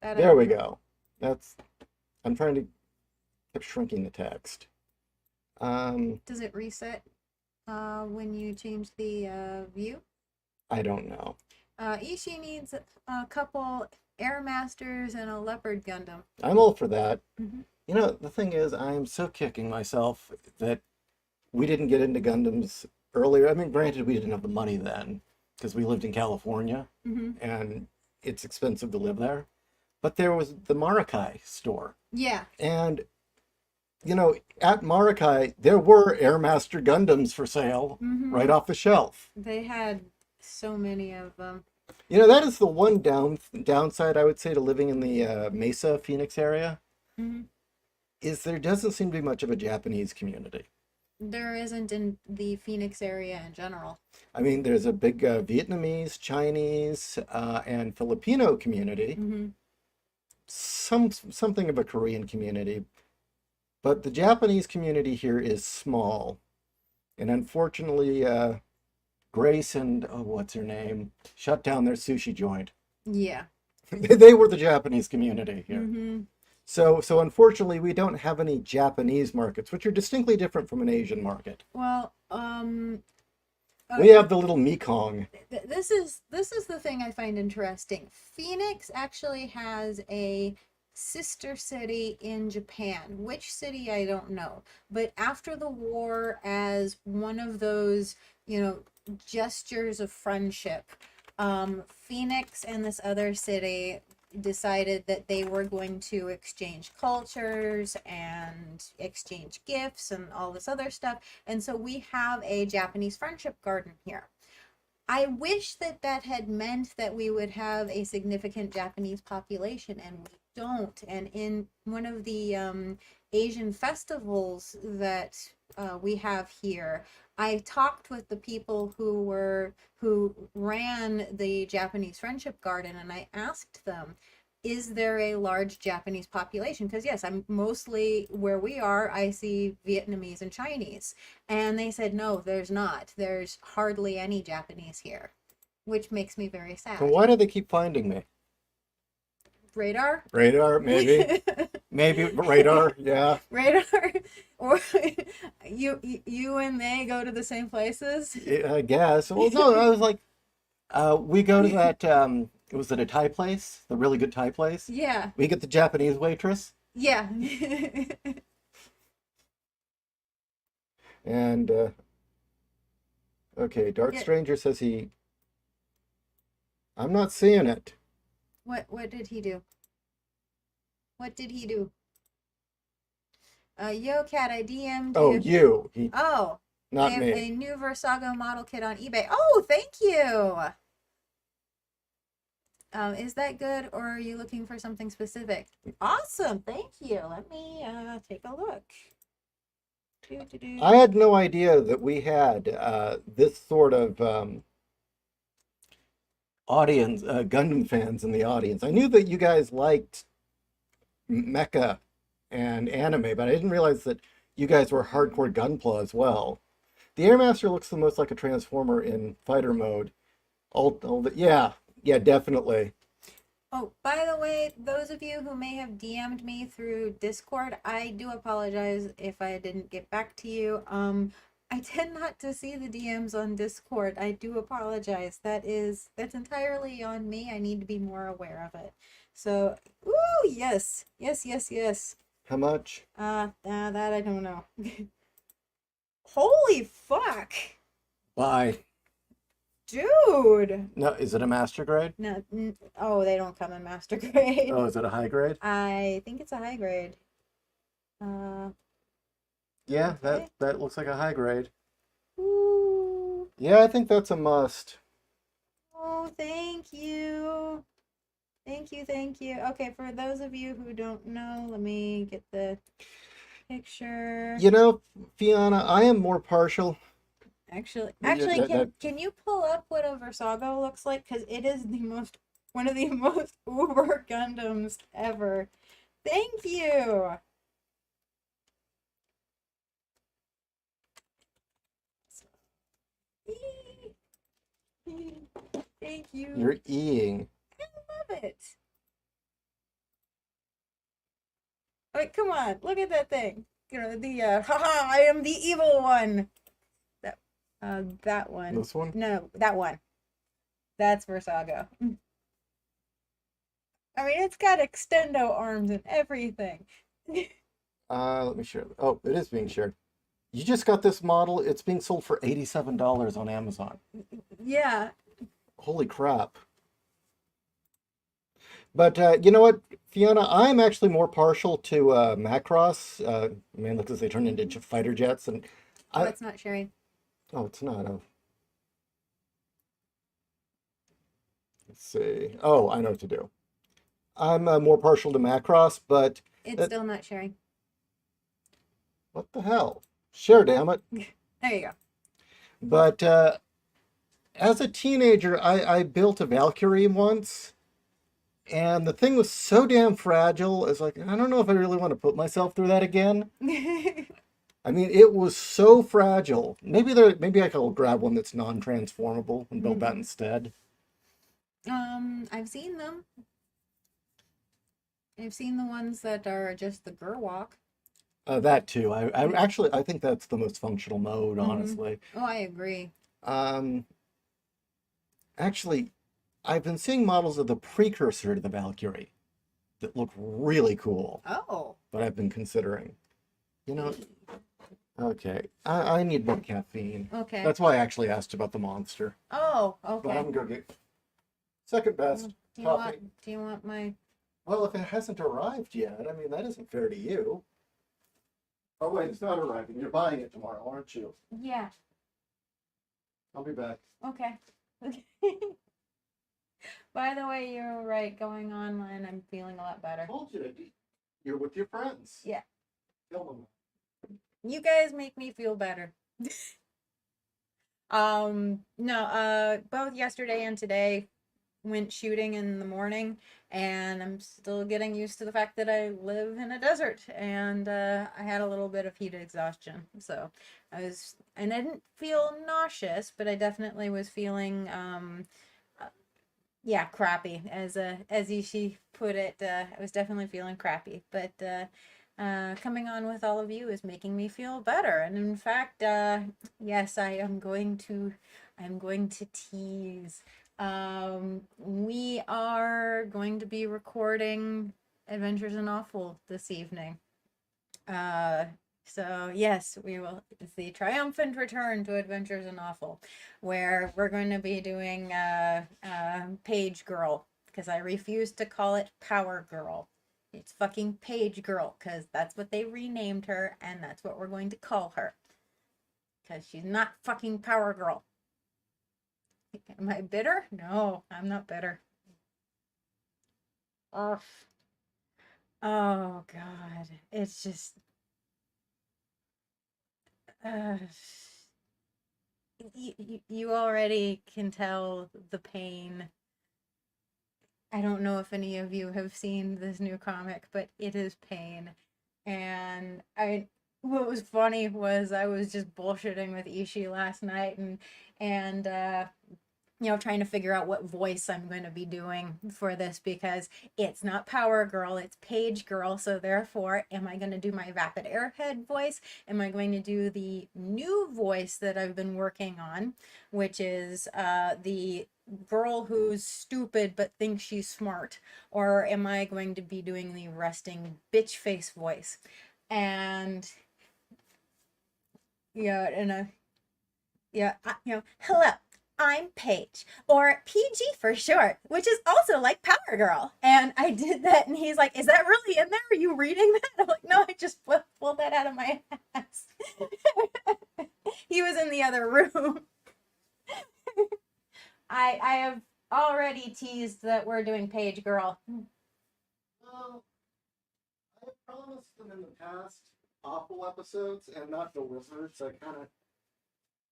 There we go. I'm trying to keep shrinking the text. Does it reset when you change the view? I don't know. Ishii needs a couple Air Masters and a Leopard Gundam. I'm all for that. Mm-hmm. The thing is, I'm so kicking myself that we didn't get into Gundams earlier. I mean, granted, we didn't have the money then because we lived in California and it's expensive to live there. But there was the Maracay store. Yeah. And, at Maracay, there were Airmaster Gundams for sale right off the shelf. They had so many of them. That is the one downside, I would say, to living in the Mesa, Phoenix area, is there doesn't seem to be much of a Japanese community. There isn't in the Phoenix area in general. I mean, there's a big Vietnamese, Chinese, and Filipino community, something of a Korean community, but the Japanese community here is small. And unfortunately, Grace and, oh, what's her name, shut down their sushi joint. Yeah. They were the Japanese community here. Mm-hmm. So unfortunately, we don't have any Japanese markets, which are distinctly different from an Asian market. Well, We have the little Mekong. this is the thing I find interesting. Phoenix actually has a sister city in Japan. Which city I don't know. But after the war, as one of those, gestures of friendship, Phoenix and this other city decided that they were going to exchange cultures and exchange gifts and all this other stuff. And so we have a Japanese friendship garden here. I wish that had meant that we would have a significant Japanese population, and we don't. And in one of the Asian festivals that we have here, I talked with the people who ran the Japanese Friendship Garden, and I asked them, is there a large Japanese population? Because yes, I'm mostly where we are, I see Vietnamese and Chinese. And they said, no, there's not. There's hardly any Japanese here, which makes me very sad. And why do they keep finding me? Radar? Radar, maybe. Maybe radar, yeah. Radar? Or you and they go to the same places? Yeah, I guess. Well, no, I was like, we go to that, was it a Thai place? The really good Thai place? Yeah. We get the Japanese waitress. Yeah. And, okay, Dark Yeah. Stranger says I'm not seeing it. What did he do? What did he do? Yo, Cat, I DM'd Oh, you. you. Oh, I Not have me. a new Versago model kit on eBay. Oh, thank you. Is that good, or are you looking for something specific? Awesome, thank you. Let me take a look. I had no idea that we had this sort of audience, Gundam fans in the audience. I knew that you guys liked mecha and anime, but I didn't realize that you guys were hardcore Gunpla as well. The Airmaster looks the most like a Transformer in fighter mode. Yeah, definitely. Oh, by the way, those of you who may have DM'd me through Discord, I do apologize if I didn't get back to you. I tend not to see the DMs on Discord. I do apologize. That's entirely on me. I need to be more aware of it. So, ooh, yes. How much? That I don't know. Holy fuck. Bye. Dude. No, is it a master grade? No, oh, they don't come in master grade. Oh, is it a high grade? I think it's a high grade. Yeah, Okay. that looks like a high grade. Ooh. Yeah, I think that's a must. Oh, thank you. Thank you. Okay, for those of you who don't know, let me get the picture. You know, Fiona, I am more partial. Actually, that- can you pull up what a Versago looks like? Because it is one of the most uber Gundams ever. Thank you. Thank you. You're eating. I love it. Wait, come on, look at that thing. Haha, I am the evil one. That one. This one? No, that one. That's Versago. I mean, it's got extendo arms and everything. Let me share. Oh, it is being shared. You just got this model. It's being sold for $87 on Amazon. Yeah. Holy crap. But you know what, Fiona? I'm actually more partial to Macross. Man, look as they turn into fighter jets. And Oh, it's not sharing. Oh, it's not. Oh. Let's see. Oh, I know what to do. I'm more partial to Macross, but It's still not sharing. what the hell? Share, damn it. There you go. But as a teenager, I built a Valkyrie once, And the thing was so damn fragile. It's like, I don't know if I really want to put myself through that again. I mean, it was so fragile. Maybe I could grab one that's non-transformable and build that instead. I've seen them. I've seen the ones that are just the Gerwalk. That too. I think that's the most functional mode, Mhm. honestly. Oh, I agree. Um, Actually, I've been seeing models of the precursor to the Valkyrie that look really cool Oh, that I've been considering. You know, okay, I need more caffeine. okay. That's why I actually asked about the monster. Oh, But okay. I'm gonna get second best Do you coffee. want my... Well, if it hasn't arrived yet, I mean, that isn't fair to you. Oh, wait, it's not arriving. You're buying it tomorrow, aren't you? Yeah, I'll be back. okay. By the way, you're right. Going online, I'm feeling a lot I better. told you, you're with your friends. Yeah. Tell them. You guys make me feel better. No, both yesterday and today went shooting in the morning, and I'm still getting used to the fact that I live in a desert, and I had a little bit of heat exhaustion. So I didn't feel nauseous, but I definitely was feeling yeah, crappy, as Ishi put it. I was definitely feeling crappy, but coming on with all of you is making me feel better. And in fact, yes, I'm going to tease. We are going to be recording Adventures in Awful this evening. Uh, so yes, we will. It's the triumphant return to Adventures in Awful, where we're going to be doing Page Girl, because I refuse to call it Power Girl. It's fucking Page Girl, because that's what they renamed her, and that's what we're going to call her. Because she's not fucking Power Girl. Am I bitter? No, I'm not bitter. Oh, oh God, it's just. Uh, you already can tell the pain. I don't know if any of you have seen this new comic, but it is pain. And what was funny was I was just bullshitting with Ishi last night, and trying to figure out what voice I'm going to be doing for this, because it's not Power Girl, it's Page Girl. So therefore, am I going to do my Vapid Airhead voice? Am I going to do the new voice that I've been working on, which is the girl who's stupid but thinks she's smart? Or am I going to be doing the resting bitch face voice? And yeah, hello, I'm Paige, or PG for short, which is also like Power Girl. And I did that, and he's like, "Is that really in there? Are you reading that?" I'm like, "No, I just pulled that out of my ass." He was in the other room. I have already teased that we're doing Page Girl. Well, I promised them in the past awful episodes and not delivered, so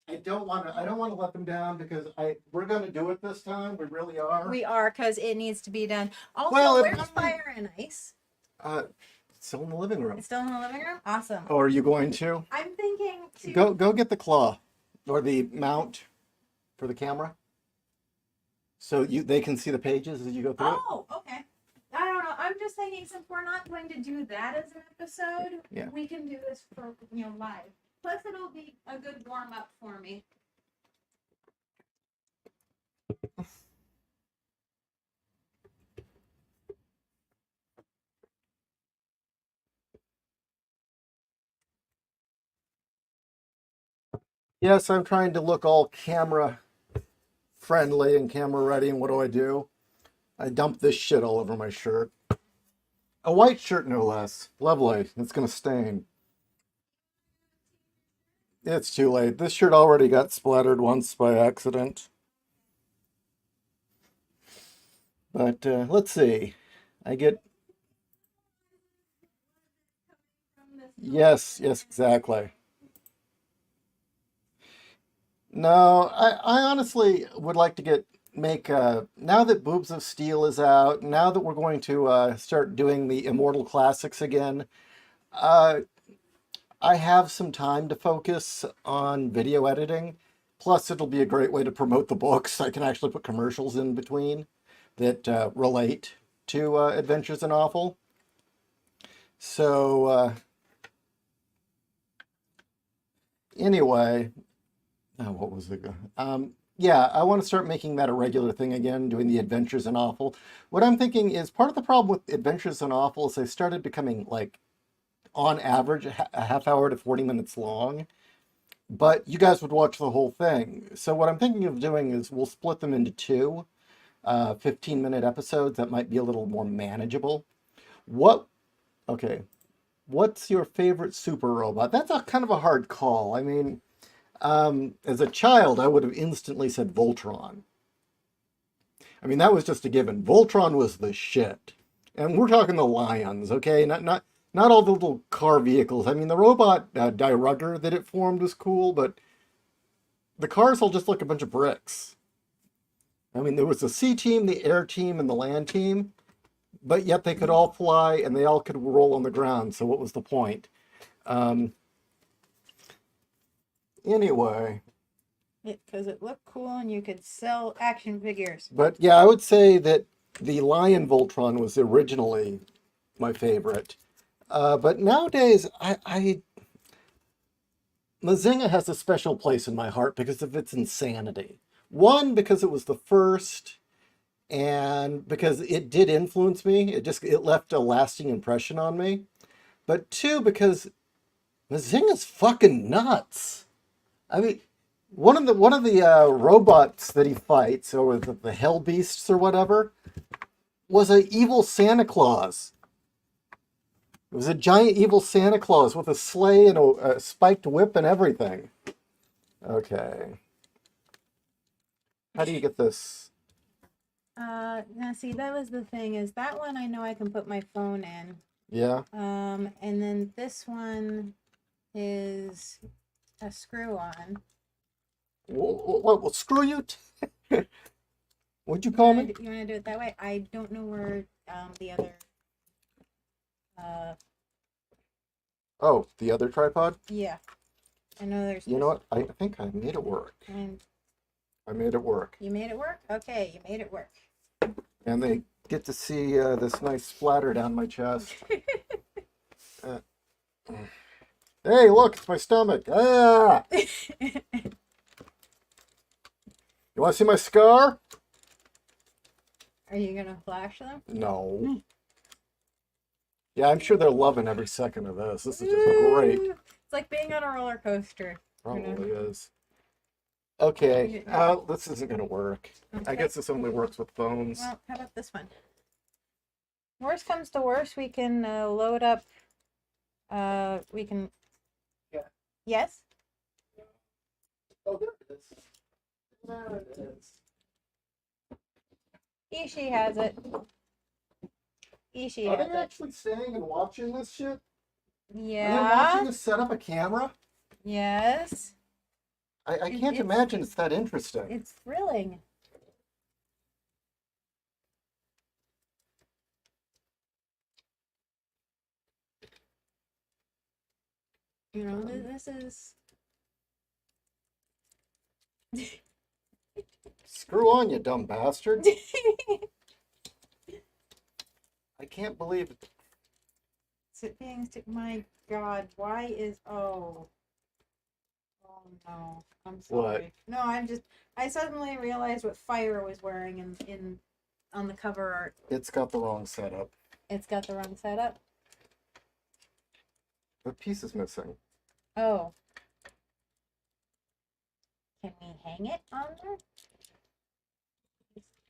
I don't want to let them down, because we're going to do it this time. We really are. We are, because it needs to be done. Also, Well, where's Fire and Ice? It's still in the living room. It's still in the living room? Awesome. Oh, are you going to? I'm thinking to... Go get the claw or the mount for the camera, so they can see the pages as you go through it. Oh, okay. I don't know. I'm just thinking, since we're not going to do that as an episode, Yeah. we can do this for live. Plus, it'll be a good warm up for me. Yes, I'm trying to look all camera friendly and camera ready. And what do? I dump this shit all over my shirt. A white shirt, no less. Lovely. It's gonna stain. It's too late. This shirt already got splattered once by accident. But let's see. I get... Yes, exactly. No, I honestly would like to get make now that Boobs of Steel is out, now that we're going to start doing the Immortal Classics again, uh, I have some time to focus on video editing. Plus, it'll be a great way to promote the books. I can actually put commercials in between that relate to Adventures in Awful. So, anyway, what was it? Yeah, I want to start making that a regular thing again, doing the Adventures in Awful. What I'm thinking is part of the problem with Adventures in Awful is they started becoming, like, on average, a half hour to 40 minutes long. But you guys would watch the whole thing. So what I'm thinking of doing is we'll split them into two 15-minute episodes that might be a little more manageable. Okay, what's your favorite super robot? That's a kind of a hard call. I mean, as a child, I would have instantly said Voltron. I mean, that was just a given. Voltron was the shit. And we're talking the Lions, okay? Not all the little car vehicles. I mean, the robot Die Rugger that it formed was cool, but the cars all just look a bunch of bricks. I mean, there was the sea team, the air team, and the land team, but yet they could all fly and they all could roll on the ground. So what was the point? Anyway. Because it looked cool and you could sell action figures. But yeah, I would say that the Lion Voltron was originally my favorite. But nowadays, Mazinga has a special place in my heart because of its insanity. One, because it was the first, and because it did influence me. It left a lasting impression on me. But two, because Mazinga's fucking nuts. I mean, one of the robots that he fights, or the Hell Beasts or whatever, was an evil Santa Claus. It was a giant evil Santa Claus with a sleigh and a spiked whip and everything. Okay. How do you get this? Now see, that was the thing, is that one I know I can put my phone in. Yeah. And then this one is a screw on. Well, screw you. What'd you call me? You want to do it that way? I don't know where the other. Oh, the other tripod? Yeah. I know there's. You know what? I think I made it work. I made it work. You made it work? Okay, you made it work. And they get to see this nice splatter down my chest. Hey, look, it's my stomach. Ah! You want to see my scar? Are you going to flash them? No. Yeah, I'm sure they're loving every second of this. This is just great. It's like being on a roller coaster. Probably is. Okay, this isn't going to work. Okay. I guess this only works with phones. Well, how about this one? Worst comes to worst, we can load up. We can. Yeah. Yes? Oh, there it is. There it is. Ishi has it. Ishi has it. Are they actually staying and watching this shit? Yeah. Are they watching us set up a camera? Yes. I can't imagine it's that interesting. It's thrilling. You know, this is... Screw on, you dumb bastard. I can't believe it. My God, why is... Oh no, I'm sorry. What? No, I suddenly realized what Fire was wearing on the cover art. It's got the wrong setup. It's got the wrong setup? The piece is missing. Oh. Can we hang it on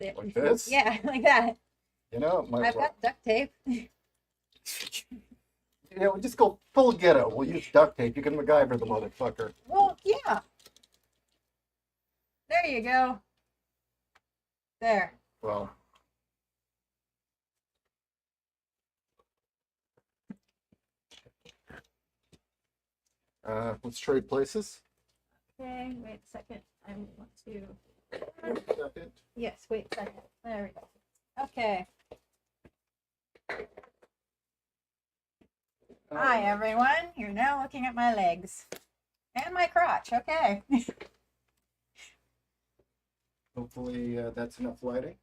there? Like this? Yeah, like that. You know, I've got duct tape. Yeah, we'll just go full ghetto. We'll use duct tape. You can MacGyver the motherfucker. Well, yeah. There you go. There. Well. Let's trade places. Okay, wait a second. I want to... Second. Yes, wait a second. There we go. Okay. Hi, everyone. You're now looking at my legs and my crotch. Okay. Hopefully that's enough lighting.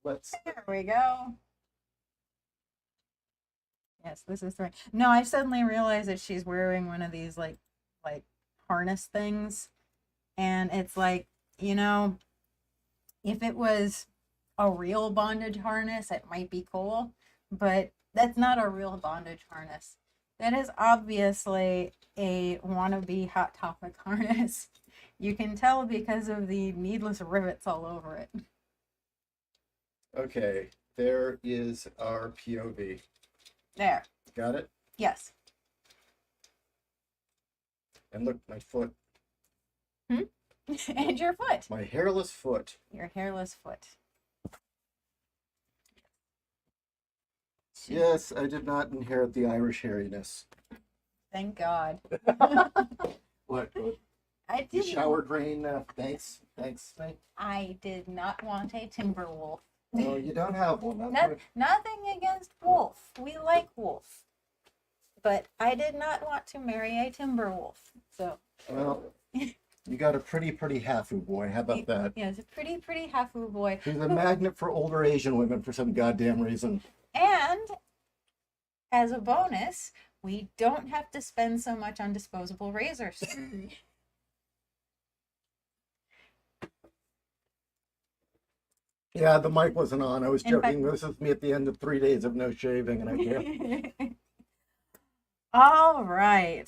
Let's. There we go. Yes, this is right. No, I suddenly realized that she's wearing one of these like harness things, and it's like, you know, if it was a real bondage harness, it might be cool, but that's not a real bondage harness. That is obviously a wannabe Hot Topic harness. You can tell because of the needless rivets all over it. Okay, there is our POV. There. Got it? Yes. And look, my foot. And your foot. My hairless foot. Your hairless foot. Yes, I did not inherit the Irish hairiness. Thank God. What? I The did. shower drain. Thanks. Mate. I did not want a timber wolf. No, you don't have one. Nothing against wolf. We like wolf. But I did not want to marry a timber wolf. So. Well, you got a pretty hafu boy. How about that? Yeah, it's a pretty hafu boy. He's a magnet for older Asian women for some goddamn reason. And as a bonus, we don't have to spend so much on disposable razors. Yeah, the mic wasn't on. I was In joking. This is me at the end of 3 days of no shaving, and I can't. All right.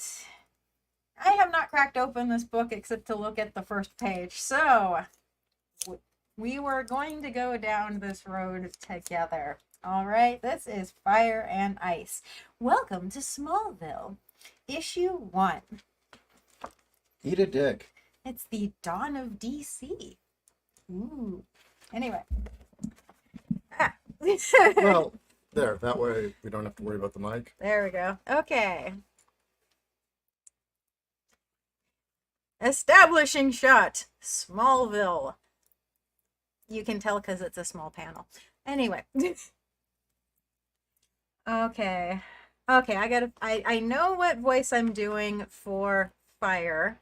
I have not cracked open this book except to look at the first page. So, we were going to go down this road together. All right, this is Fire and Ice. Welcome to Smallville, issue 1. Eat a dick. It's the dawn of DC. Ooh. Anyway. Well, there. That way we don't have to worry about the mic. There we go. Okay. Establishing shot. Smallville. You can tell because it's a small panel. Anyway. Okay. I know what voice I'm doing for Fire.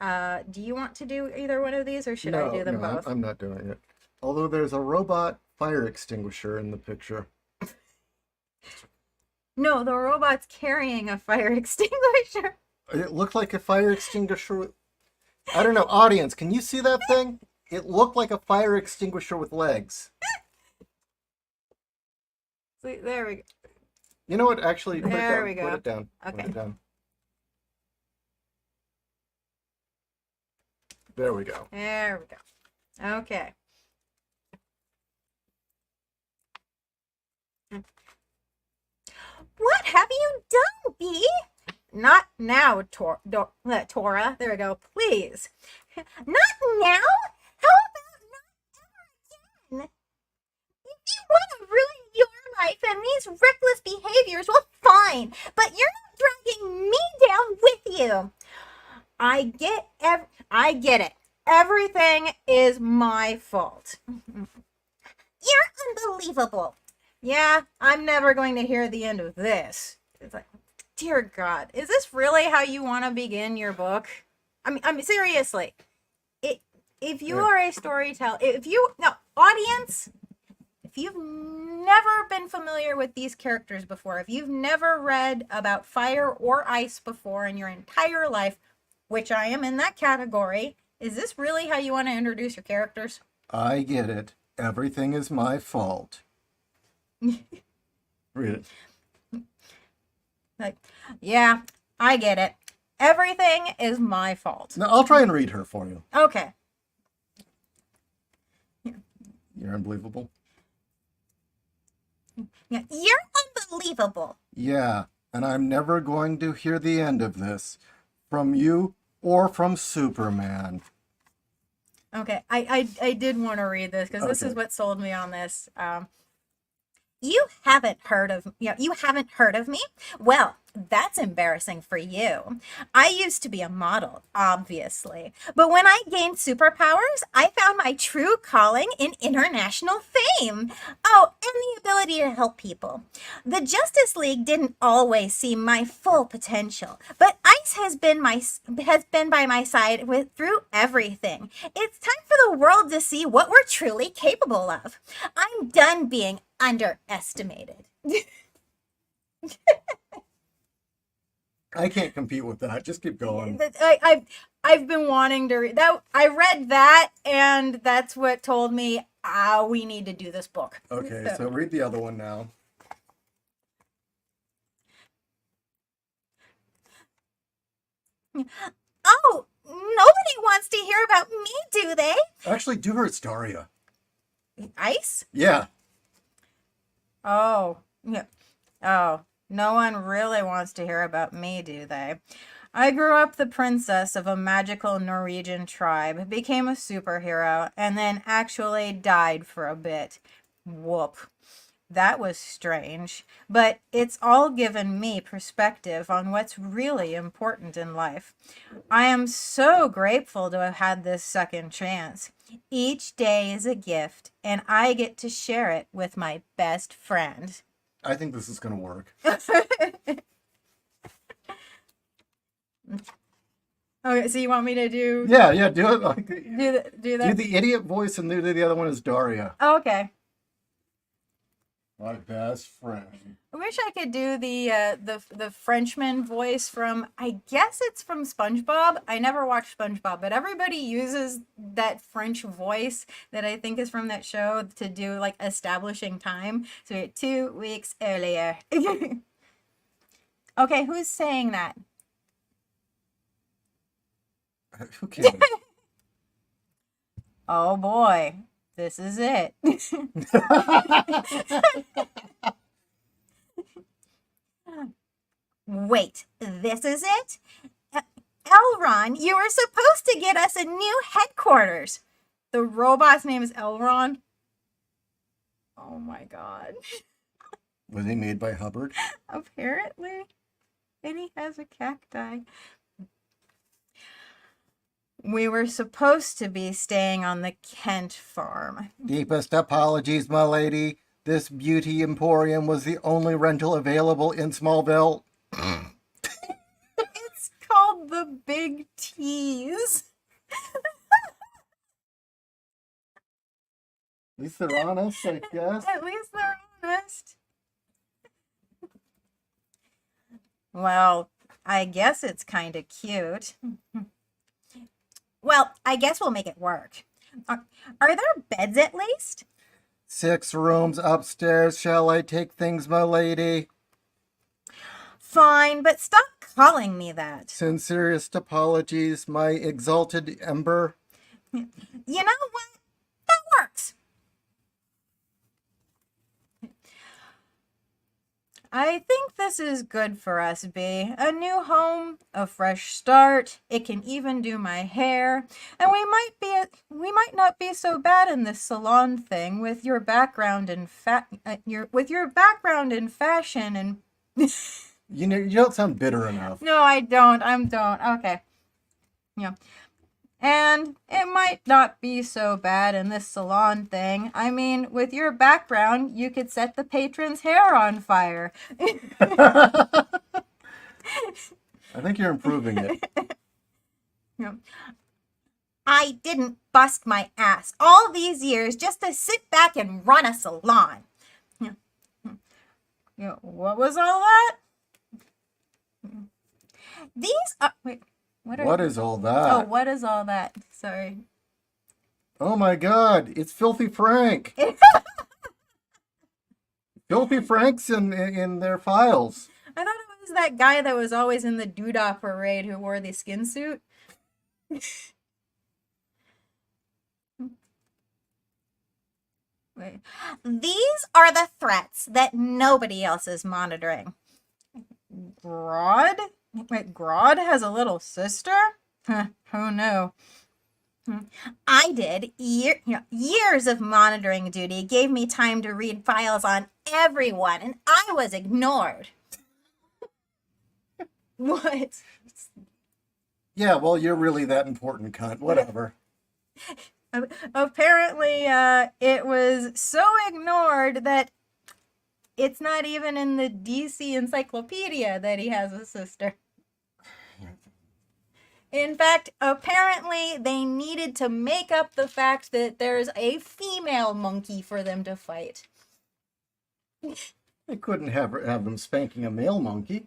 Do you want to do either one of these, or should I do them both? I'm not doing it. Although there's a robot fire extinguisher in the picture. No, the robot's carrying a fire extinguisher. It looked like a fire extinguisher. I don't know, audience, can you see that thing? It looked like a fire extinguisher with legs. See, there we go. You know what? Actually, put There it down. we go. Put it down. Okay. Put it down. There we go. There we go. Okay. What have you done, Bee? Not now, Tora. There we go. Please. Not now? How about not ever again? If you want to ruin your life and these reckless behaviors, well, fine. But you're not dragging me down with you. I get it. Everything is my fault. You're unbelievable. Yeah, I'm never going to hear the end of this. It's like, dear God, is this really how you want to begin your book? I mean, seriously. If you are a storyteller, audience, if you've never been familiar with these characters before, if you've never read about fire or ice before in your entire life, which I am in that category, is this really how you want to introduce your characters? I get it. Everything is my fault. Read it. Like, yeah, I get it. Everything is my fault. No, I'll try and read her for you. Okay. You're unbelievable. Yeah, you're unbelievable. Yeah, and I'm never going to hear the end of this from you or from Superman. Okay, I did want to read this because this is what sold me on this. You haven't heard of me? Well, That's embarrassing for you. I used to be a model, obviously. But when I gained superpowers, I found my true calling in international fame. Oh, and the ability to help people. The Justice League didn't always see my full potential, but Ice has been by my side through everything. It's time for the world to see what we're truly capable of. I'm done being underestimated. I can't compete with that. Just keep going. I've been wanting to read that. I read that, and that's what told me, we need to do this book. Okay, so read the other one now. Oh, nobody wants to hear about me, do they? Actually, do her, it's Daria. Ice? Yeah. Oh, yeah. Oh, no one really wants to hear about me, do they? I grew up the princess of a magical Norwegian tribe, became a superhero, and then actually died for a bit. Whoop. That was strange, but it's all given me perspective on what's really important in life. I am so grateful to have had this second chance. Each day is a gift, and I get to share it with my best friend. I think this is going to work. Okay, so you want me to do... Yeah, do it. Do that? Do the idiot voice and do the other one is Daria. Oh, okay. My best friend. I wish I could do the Frenchman voice from, I guess it's from SpongeBob. I never watched SpongeBob, but everybody uses that French voice that I think is from that show to do like establishing time. So we're 2 weeks earlier. Okay, who's saying that? Who cares? Oh boy, this is it. Wait, this is it? Elron, you were supposed to get us a new headquarters. The robot's name is Elron. Oh my god. Was he made by Hubbard? Apparently. And he has a cacti. We were supposed to be staying on the Kent farm. Deepest apologies, my lady. This beauty emporium was the only rental available in Smallville. It's called the Big Tease. At least they're honest, I guess. At least they're honest. Well, I guess it's kind of cute. Well, I guess we'll make it work. Are there beds at least? 6 rooms upstairs. Shall I take things, my lady? Fine, but stop calling me that. Sincerest apologies, my exalted ember. You know what? That works. I think this is good for us, B. A new home, a fresh start. It can even do my hair, and we might not be so bad in this salon thing with your background in background in fashion and. You know, you don't sound bitter enough. No, I don't. Okay. Yeah. And it might not be so bad in this salon thing. I mean, with your background, you could set the patron's hair on fire. I think you're improving it. Yeah. I didn't bust my ass all these years just to sit back and run a salon. Yeah. What was all that? These are... Wait. What is all that? Oh, what is all that? Sorry. Oh my god, it's Filthy Frank. Filthy Frank's in their files. I thought it was that guy that was always in the Doodah parade who wore the skin suit. Wait. These are the threats that nobody else is monitoring. Grodd? Wait, Grodd has a little sister? Who knew? I did. Years of monitoring duty gave me time to read files on everyone, and I was ignored. What? Yeah, well, you're really that important, cunt. Whatever. Apparently, it was so ignored that it's not even in the DC encyclopedia that he has a sister. In fact, apparently they needed to make up the fact that there's a female monkey for them to fight. They couldn't have them spanking a male monkey.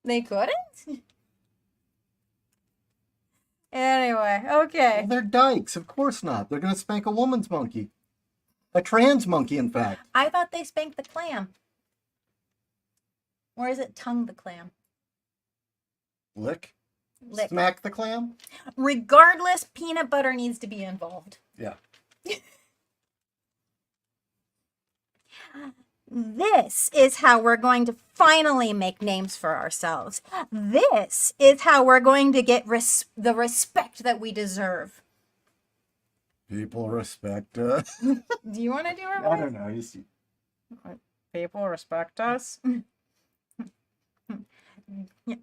They couldn't? Anyway, okay. Well, they're dykes. Of course not. They're going to spank a woman's monkey. A trans monkey, in fact. I thought they spanked the clam. Or is it tongue the clam? Lick? Lick. Smack the clam? Regardless, peanut butter needs to be involved. Yeah. This is how we're going to finally make names for ourselves. This is how we're going to get the respect that we deserve. People respect us. Do you want to do our voice? I don't know. You see. People respect us. Yeah.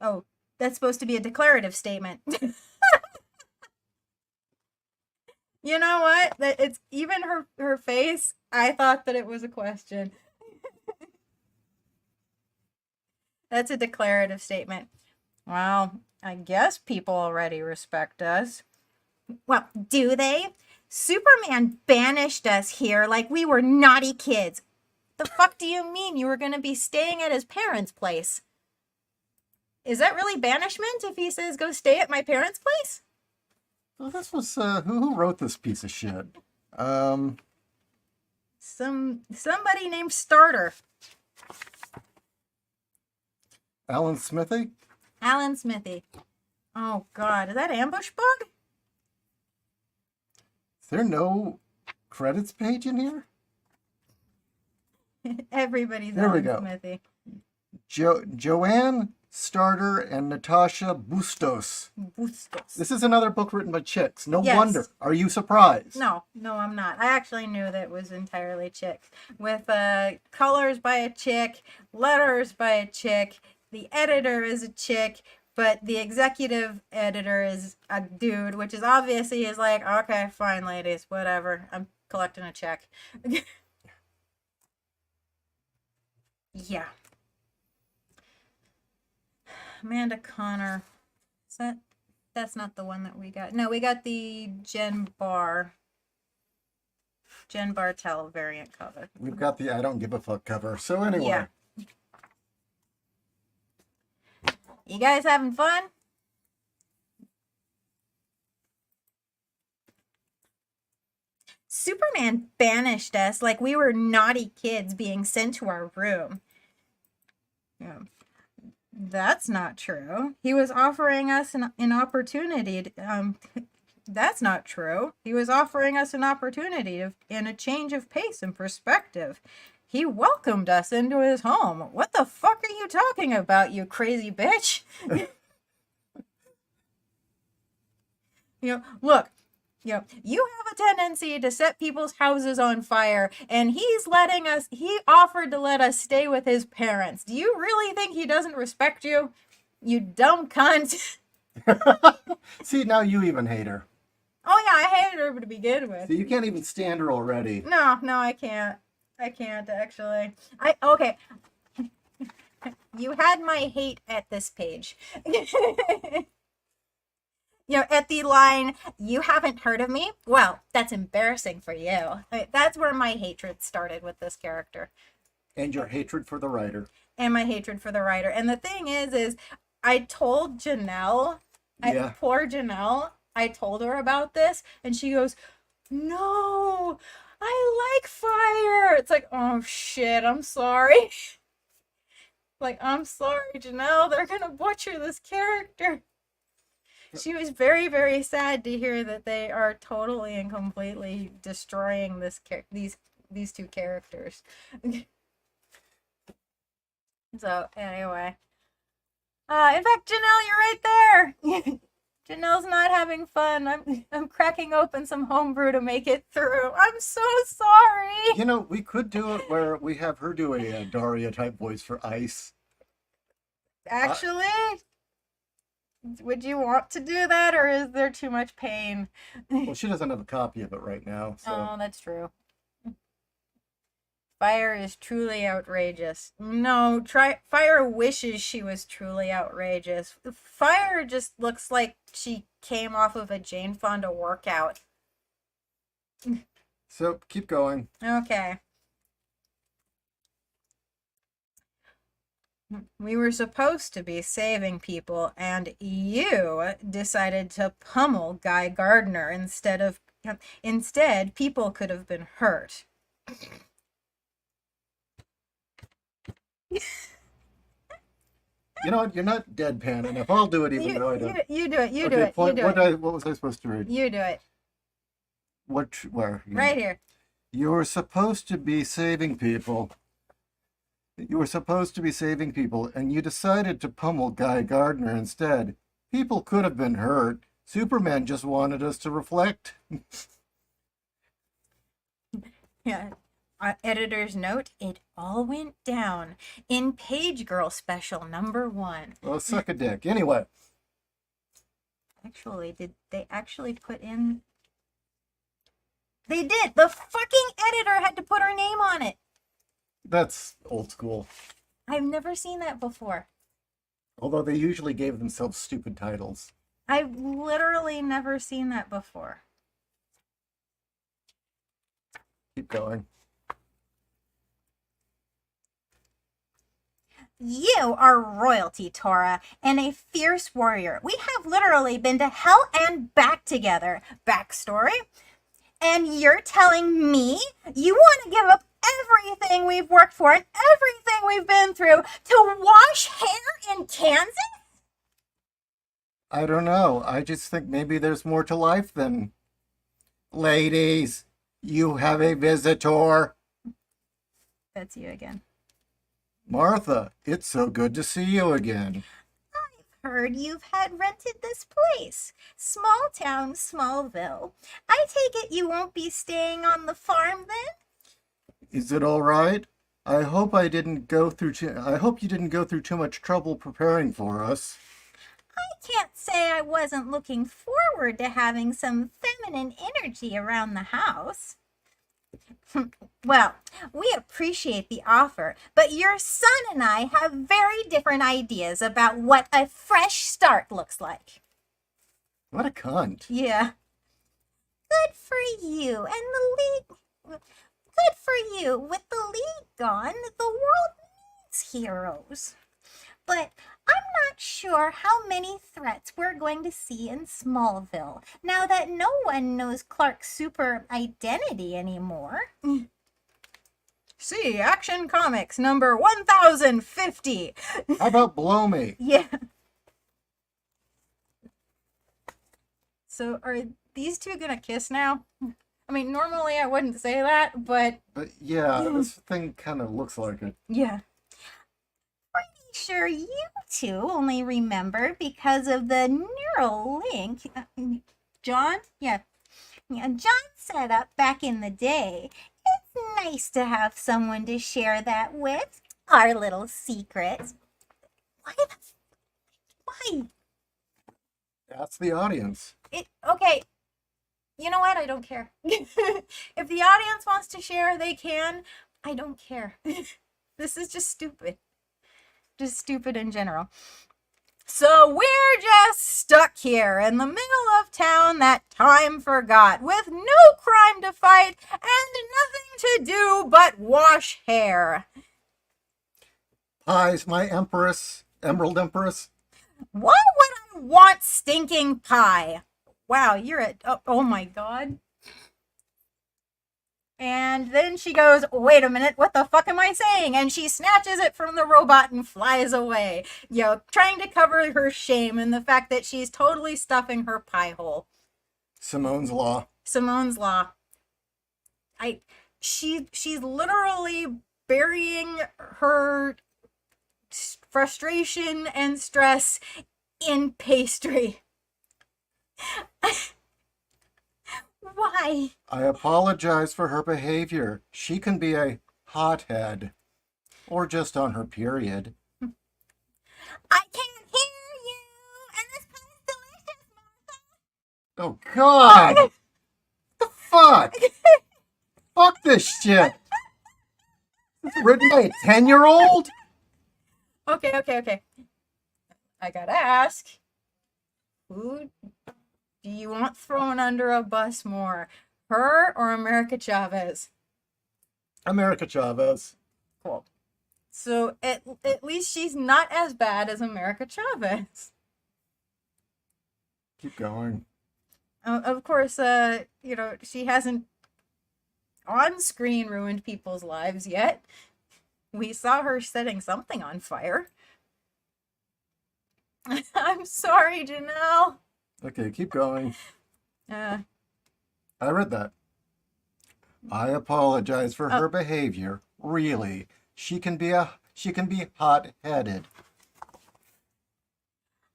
Oh, that's supposed to be a declarative statement. You know what? That it's even her face. I thought that it was a question. That's a declarative statement. Well, I guess people already respect us. Well, do they? Superman banished us here like we were naughty kids. The fuck do you mean you were going to be staying at his parents' place? Is that really banishment if he says go stay at my parents' place? Well, this was who wrote this piece of shit? Somebody named Starter. Alan Smithy? Alan Smithy. Oh God, is that Ambush Bug? Is there no credits page in here? Everybody's There we Alan go. Smithy. Joanne Starter and Natasha Bustos. Bustos. This is another book written by chicks. No Yes. wonder. Are you surprised? No, I'm not. I actually knew that it was entirely chicks. With colors by a chick, letters by a chick, the editor is a chick, but the executive editor is a dude, which is obviously is like, okay, fine, ladies, whatever. I'm collecting a check. Yeah. Amanda Connor. That's not the one that we got. No, we got the Jen Bartel variant cover. We've got the I don't give a fuck cover. So anyway. Yeah. You guys having fun? Superman banished us like we were naughty kids being sent to our room. Yeah. That's not true. He was offering us an opportunity. That's not true. He was offering us an opportunity and a change of pace and perspective. He welcomed us into his home. What the fuck are you talking about, you crazy bitch? Look. You have a tendency to set people's houses on fire, and he offered to let us stay with his parents. Do you really think he doesn't respect you? You dumb cunt. See, now you even hate her. Oh yeah, I hated her to begin with. So you can't even stand her already. No, I can't. I can't, actually. Okay. You had my hate at this page. At the line, "You haven't heard of me?" Well, that's embarrassing for you. That's where my hatred started with this character. And your hatred for the writer. And my hatred for the writer. And the thing is I told Janelle, poor Janelle, I told her about this, and she goes, "No, I like fire." It's like, oh shit, I'm sorry. Like, I'm sorry, Janelle, they're gonna butcher this character. She was very, very sad to hear that they are totally and completely destroying these two characters. So anyway, in fact, Janelle, you're right there. Janelle's not having fun. I'm cracking open some homebrew to make it through. I'm so sorry. You know, we could do it where we have her do a Daria type voice for ice. Actually, would you want to do that, or is there too much pain? Well, she doesn't have a copy of it right now, so. Oh, that's true. Fire is truly outrageous. No, Fire wishes she was truly outrageous. Fire just looks like she came off of a Jane Fonda workout. So keep going. Okay. We were supposed to be saving people, and you decided to pummel Guy Gardner instead, people could have been hurt. You know what? You're not deadpan enough. I'll do it even though I don't. You do it. You do Okay, it. You do it. what was I supposed to read? You do it. Where? Right here. You were supposed to be saving people. You were supposed to be saving people, and you decided to pummel Guy Gardner instead. People could have been hurt. Superman just wanted us to reflect. Yeah. Editor's note, it all went down in Page Girl special #1. Well, suck a dick. Anyway. Actually, did they actually put in? They did. The fucking editor had to put her name on it. That's old school. I've never seen that before. Although they usually gave themselves stupid titles. I've literally never seen that before. Keep going. You are royalty, Tora, and a fierce warrior. We have literally been to hell and back together. Backstory. And you're telling me you want to give up everything we've worked for and everything we've been through to wash hair in Kansas? I don't know. I just think maybe there's more to life than... Ladies, you have a visitor. That's you again. Martha, it's so good to see you again. Heard you've had rented this place. Small town, Smallville. I take it you won't be staying on the farm then? Is it all right? I hope you didn't go through too much trouble preparing for us. I can't say I wasn't looking forward to having some feminine energy around the house. Well, we appreciate the offer, but your son and I have very different ideas about what a fresh start looks like. What a cunt. Yeah. Good for you. And the league... Good for you. With the league gone, the world needs heroes. But I'm not sure how many threats we're going to see in Smallville now that no one knows Clark's super identity anymore. See Action Comics number 1050. How about blow me? Yeah. So are these two gonna kiss now? I mean, normally I wouldn't say that, but But yeah, this thing kind of looks like it. yeah. Pretty sure you two only remember because of the neural link John? Yeah, John set up back in the day. It's nice to have someone to share that with. Our little secrets. Why? That's the audience. Okay. You know what? I don't care. If the audience wants to share, they can. I don't care. This is just stupid. Just stupid in general. So we're just stuck here in the middle of town that time forgot, with no crime to fight and nothing to do but wash hair. Pies, my empress, Emerald Empress. Why would I want stinking pie? Wow, you're oh my god. And then she goes, wait a minute, what the fuck am I saying? And she snatches it from the robot and flies away, you know, trying to cover her shame and the fact that she's totally stuffing her pie hole. Simone's Law. Simone's Law. She's literally burying her frustration and stress in pastry. Why? I apologize for her behavior. She can be a hothead. Or just on her period. I can't hear you! And this pie is delicious, Martha! Oh, God! What the fuck? Fuck this shit! This is written by a 10-year-old? Okay. I gotta ask. Who do you want thrown under a bus more? Her or America Chavez? America Chavez. Cool. So at least she's not as bad as America Chavez. Keep going. Of course, she hasn't on screen ruined people's lives yet. We saw her setting something on fire. I'm sorry, Janelle. Okay, keep going. Uh, I read that. I apologize for her behavior. Really. She can be hot-headed.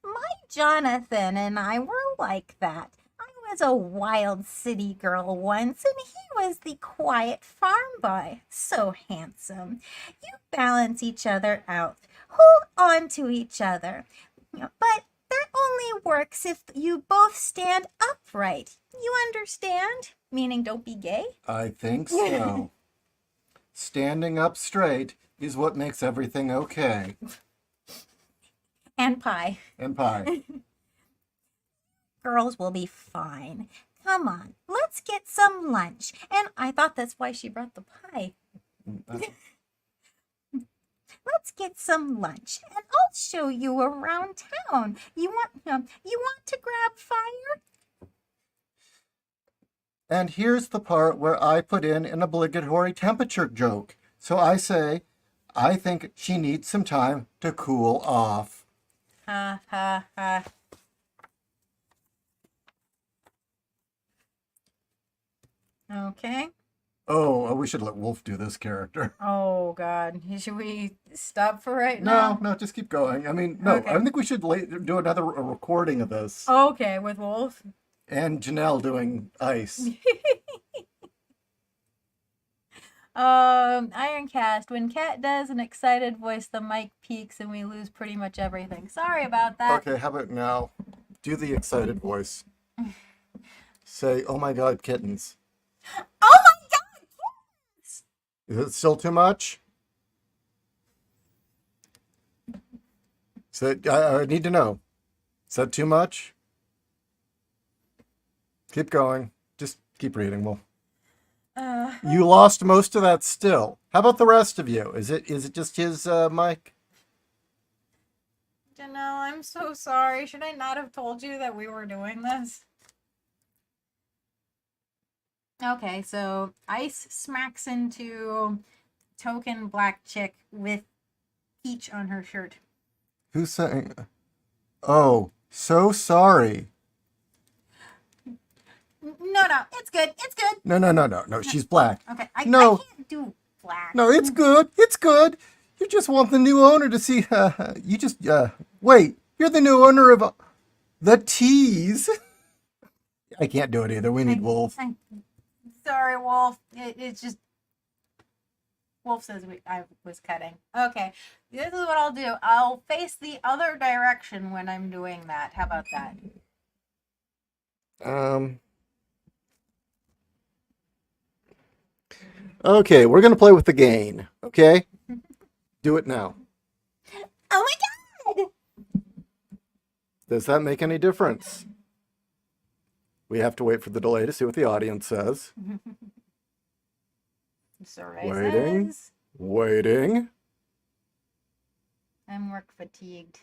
My Jonathan and I were like that. I was a wild city girl once, and he was the quiet farm boy. So handsome. You balance each other out. Hold on to each other. But that only works if you both stand upright. You understand? Meaning don't be gay? I think so. Standing up straight is what makes everything okay. And pie. And pie. Girls will be fine. Come on, let's get some lunch. And I thought that's why she brought the pie. Let's get some lunch, and I'll show you around town. You want to grab fire? And here's the part where I put in an obligatory temperature joke. So I say, I think she needs some time to cool off. Ha ha ha. Okay. Oh, we should let Wolf do this character. Oh God, should we stop for right now? No, just keep going. I mean, no, Okay. I think we should do another recording of this. Okay, with Wolf. And Janelle doing ice. Ironcast. When Kat does an excited voice, the mic peaks and we lose pretty much everything. Sorry about that. Okay, how about now? Do the excited voice. Say, oh my God, kittens. Oh my God! Is it still too much? So I need to know. Is that too much? Keep going. Just keep reading, Wolf. You lost most of that still. How about the rest of you? Is it just his mic? Janelle, I'm so sorry. Should I not have told you that we were doing this? Okay, so Ice smacks into token black chick with peach on her shirt. Who's saying? Oh, so sorry. No, it's good. It's good. No. She's black. Okay, I No. can't do black. No, it's good. It's good. You just want the new owner to see. Wait. You're the new owner of the tease. I can't do it either. We need Wolf. I'm sorry, Wolf. It's just Wolf says I was cutting. Okay, this is what I'll do. I'll face the other direction when I'm doing that. How about that? Okay, we're gonna play with the gain. Okay, do it now. Oh my God! Does that make any difference? We have to wait for the delay to see what the audience says. Sorry, Waiting. Waiting. I'm work fatigued.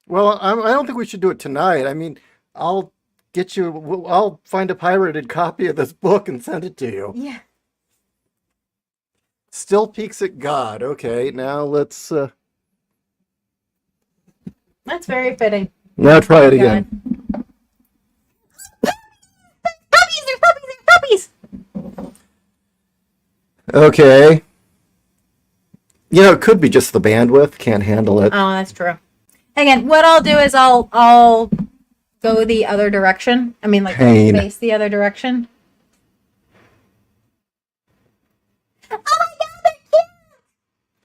Well, I don't think we should do it tonight. I mean, I'll find a pirated copy of this book and send it to you. Yeah. Still peaks at God. Okay, now let's That's very fitting. now try it again. Puppies! There's puppies! There's puppies! Okay. You know, it could be just the bandwidth. Can't handle it. Oh, that's true. Again, what I'll do is I'll go the other direction. I mean, like Pain. face the other direction. Oh my god, they're cute!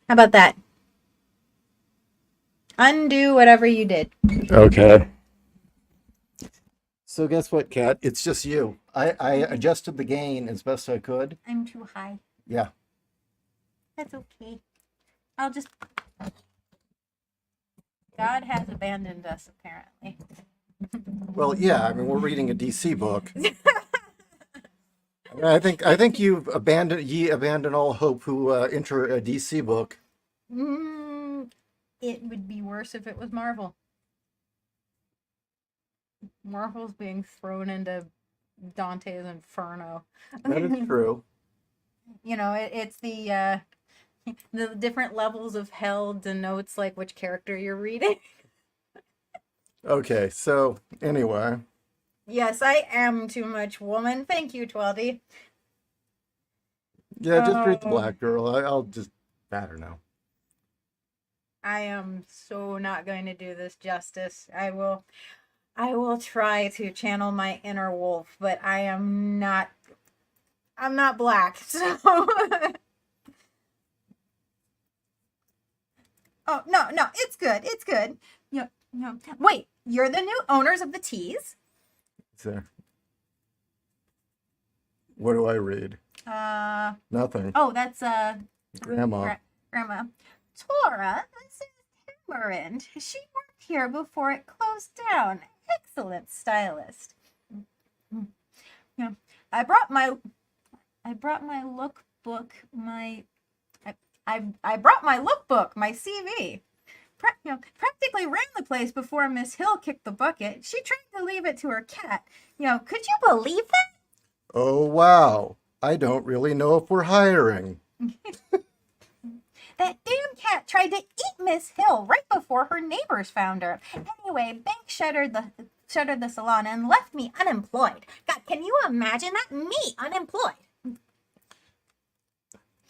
How about that? Undo whatever you did. Okay. So guess what, Kat? It's just you. I adjusted the gain as best I could. I'm too high. Yeah. That's okay. I'll just... God has abandoned us, apparently. Well, yeah. I mean, we're reading a DC book. I think you've abandoned all hope who enter a DC book. It would be worse if it was Marvel. Marvel's being thrown into Dante's Inferno. That is true. You know, it's the different levels of hell denotes like which character you're reading. Okay, so anyway. Yes, I am too much woman. Thank you, Tweldy. Yeah, just read the Oh. Black Girl. I'll just bat her now. I am so not going to do this justice. I will try to channel my inner wolf, but I'm not black, so Oh, no, it's good. It's good. No. Wait, you're the new owners of the teas? So, what do I read? Nothing. Oh, that's Grandma. Grandma. Tora, this is Tamarind. She worked here before it closed down. Excellent stylist. Yeah, I brought my lookbook, I brought my lookbook, my CV. Practically ran the place before Miss Hill kicked the bucket. She tried to leave it to her cat. Could you believe that? Oh, wow. I don't really know if we're hiring. That damn cat tried to eat Miss Hill right before her neighbors found her. Anyway, Bank shuttered the salon and left me unemployed. God, can you imagine that? Me unemployed.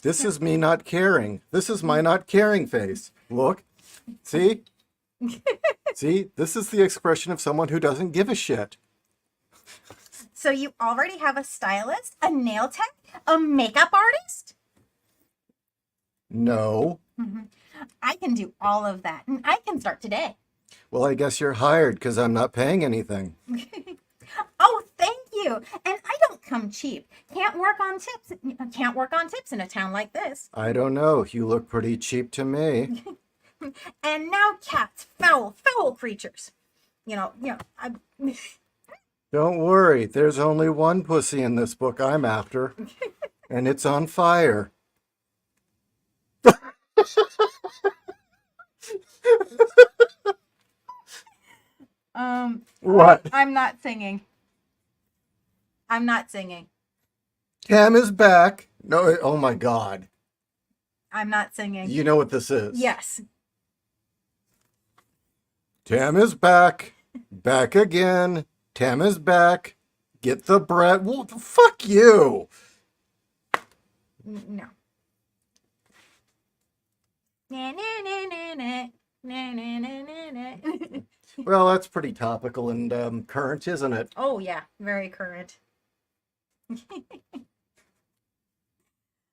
This is me not caring. This is my not caring face. Look. See? See? This is the expression of someone who doesn't give a shit. So you already have a stylist, a nail tech, a makeup artist? No. I can do all of that, and I can start today. Well, I guess you're hired because I'm not paying anything. Oh, thank you. And I don't come cheap. Can't work on tips in a town like this. I don't know. You look pretty cheap to me. And now cats, foul creatures. I Don't worry. There's only one pussy in this book I'm after. And it's on fire. What? I'm not singing. Cam is back. No, oh my God. I'm not singing. You know what this is? Yes. Tam is back. Back again. Tam is back. Get the bread. Well, fuck you. No. Na, na, na, na, na. Na, na, na, na, na. Well, that's pretty topical and current, isn't it? Oh, yeah. Very current.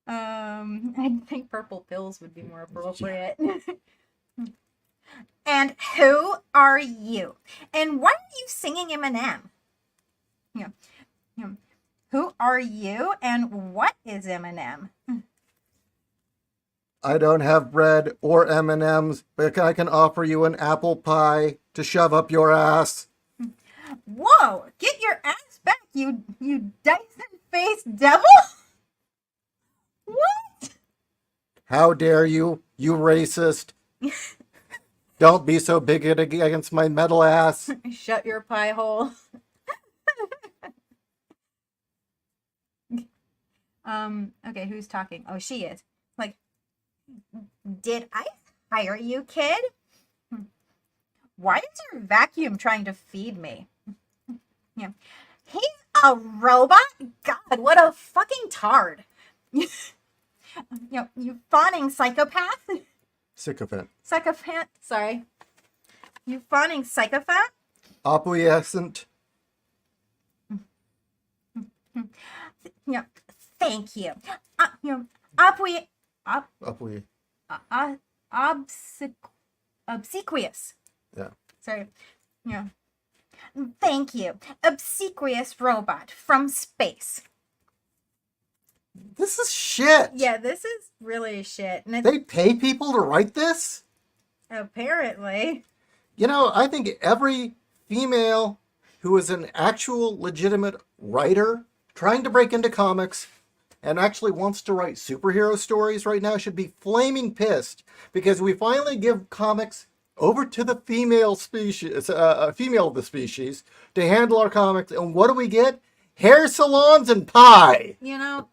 I think purple pills would be more appropriate. And who are you? And why are you singing Eminem? Who are you and what is Eminem? I don't have bread or M&Ms, but I can offer you an apple pie to shove up your ass. Whoa! Get your ass back, you Dyson-faced devil! What? How dare you, you racist. Don't be so bigoted against my metal ass. Shut your pie hole. Okay, who's talking? Oh, she is. Like, did I hire you, kid? Why is your vacuum trying to feed me? Yeah. He's a robot? God, what a fucking tard. You fawning psychopath? Sycophant. Psychopath? Sorry. You fawning psychopath? Opuyescent. Yeah, thank you. You know, obwe, ob, Opui. obsequ- obsequious. Yeah. Sorry. Yeah. Thank you. Obsequious robot from space. This is shit. Yeah, this is really shit. And it's, They pay people to write this? apparently. You know, I think every female who is an actual legitimate writer trying to break into comics and actually wants to write superhero stories right now should be flaming pissed because we finally give comics over to the female species, female of the species, to handle our comics. And what do we get? Hair salons and pie. You know,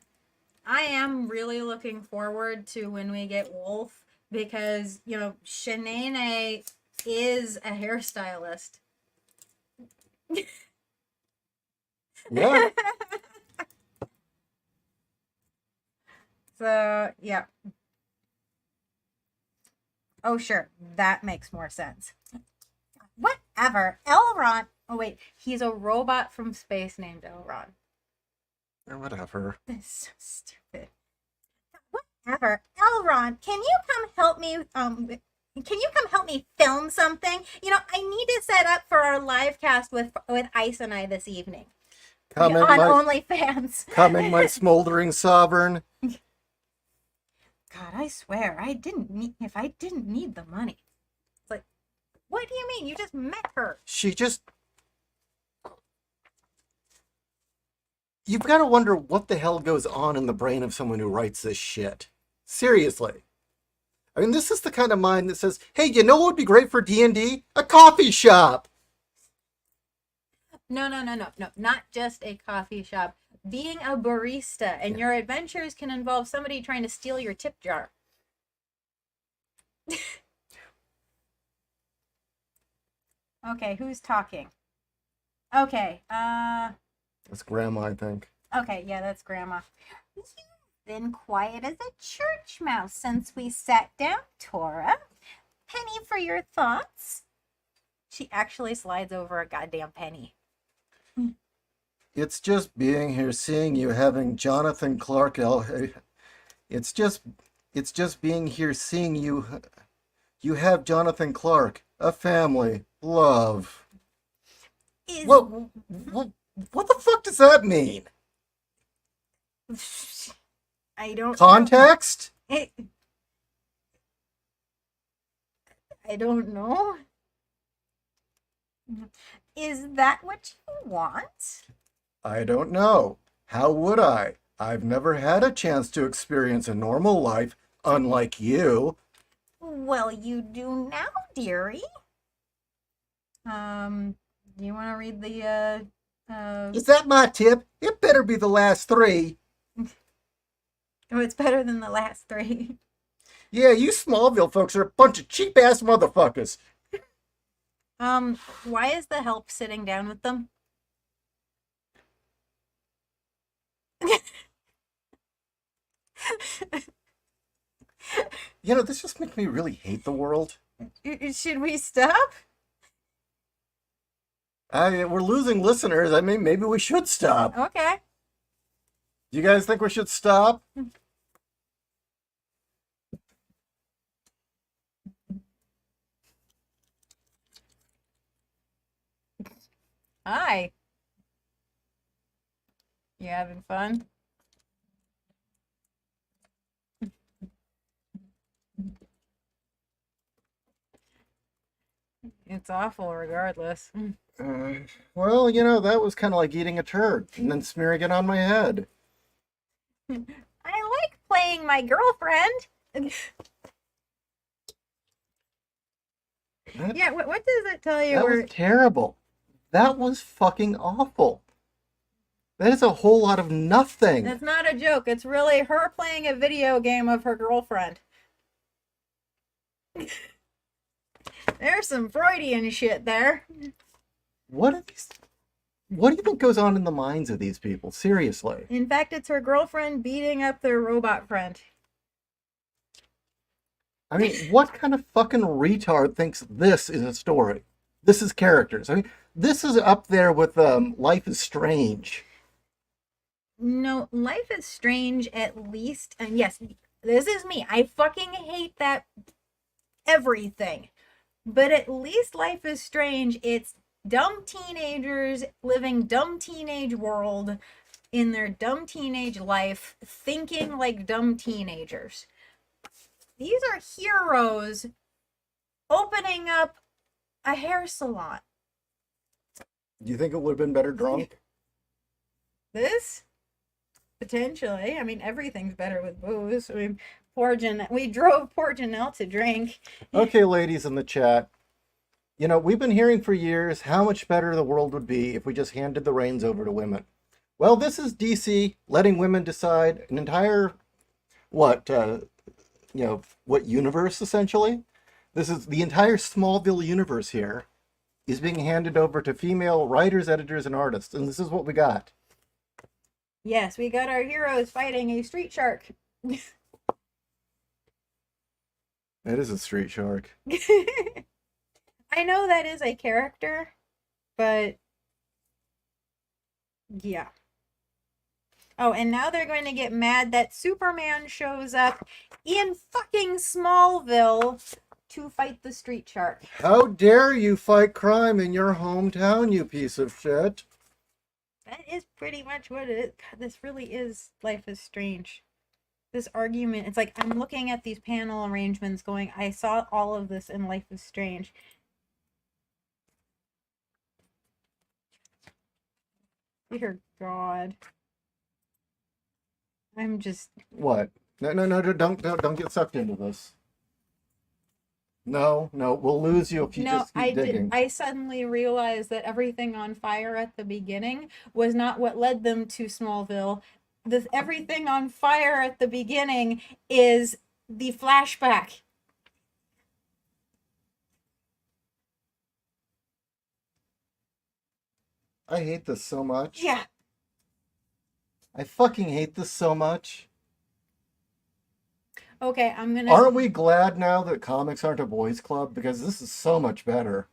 I am really looking forward to when we get Wolf because, you know, Shanae is a hairstylist. Yeah. So, yeah. Oh, sure. That makes more sense. Whatever. Elrond. Oh, wait. He's a robot from space named Elrond. Whatever. This is so stupid. Whatever. Elrond, can you come help me? Can you come help me film something? You know, I need to set up for our live cast with Ice and I this evening. Coming, On my, OnlyFans. coming, my smoldering sovereign. God, I swear, I didn't need. If I didn't need the money, it's like, what do you mean? You just met her. She just. You've got to wonder what the hell goes on in the brain of someone who writes this shit. Seriously. I mean, this is the kind of mind that says, hey, you know what would be great for D&D? A coffee shop. No. Not just a coffee shop. Being a barista, and your adventures can involve somebody trying to steal your tip jar. Okay, who's talking? Okay, That's Grandma, I think. okay, yeah, that's Grandma. You've been quiet as a church mouse since we sat down, Tora. Penny for your thoughts? She actually slides over a goddamn penny. It's just being here, seeing you, having Jonathan Clark. It's just being here, seeing you. You have Jonathan Clark, a family, love. Is... What the fuck does that mean? I don't Context? know. I don't know. Is that what you want? I don't know. How would I? I've never had a chance to experience a normal life, unlike you. Well, you do now, dearie. Do you want to read the, Is that my tip? It better be the last three. Oh, it's better than the last three. Yeah, you Smallville folks are a bunch of cheap-ass motherfuckers. Why is the help sitting down with them? You know, this just makes me really hate the world. Should we stop? We're losing listeners. I mean, maybe we should stop. Okay. Do you guys think we should stop? Hi. You having fun? It's awful regardless. Well, you know, that was kind of like eating a turd and then smearing it on my head. I like playing my girlfriend. Yeah, what does it tell you? That was terrible. That was fucking awful. That is a whole lot of nothing. It's not a joke. It's really her playing a video game of her girlfriend. There's some Freudian shit there. What do you think goes on in the minds of these people? Seriously. In fact, it's her girlfriend beating up their robot friend. I mean, what kind of fucking retard thinks this is a story? This is characters. I mean, this is up there with Life is Strange. No, Life is Strange at least, and yes, this is me. I fucking hate that everything. But at least Life is Strange, it's dumb teenagers living dumb teenage world in their dumb teenage life, thinking like dumb teenagers. These are heroes opening up a hair salon. Do you think it would have been better drunk? This? Potentially. I mean, everything's better with booze. I mean, we drove poor Janelle to drink. Okay, ladies in the chat. You know, we've been hearing for years how much better the world would be if we just handed the reins over to women. Well, this is DC letting women decide an entire, what universe, essentially? This is the entire Smallville universe here is being handed over to female writers, editors, and artists. And this is what we got. Yes, we got our heroes fighting a street shark. It is a street shark. I know that is a character, but yeah. Oh, and now they're going to get mad that Superman shows up in fucking Smallville to fight the street shark. How dare you fight crime in your hometown, you piece of shit? That is pretty much what it is. God, this really is Life is Strange. This argument, it's like I'm looking at these panel arrangements going, I saw all of this in Life is Strange. Dear God. I'm just... What? No, don't get sucked into this. No, we'll lose you if you just keep digging. I suddenly realized that everything on fire at the beginning was not what led them to Smallville. Everything on fire at the beginning is the flashback. I hate this so much. Yeah. I fucking hate this so much. Okay, I'm gonna... Aren't we glad now that comics aren't a boys' club? Because this is so much better.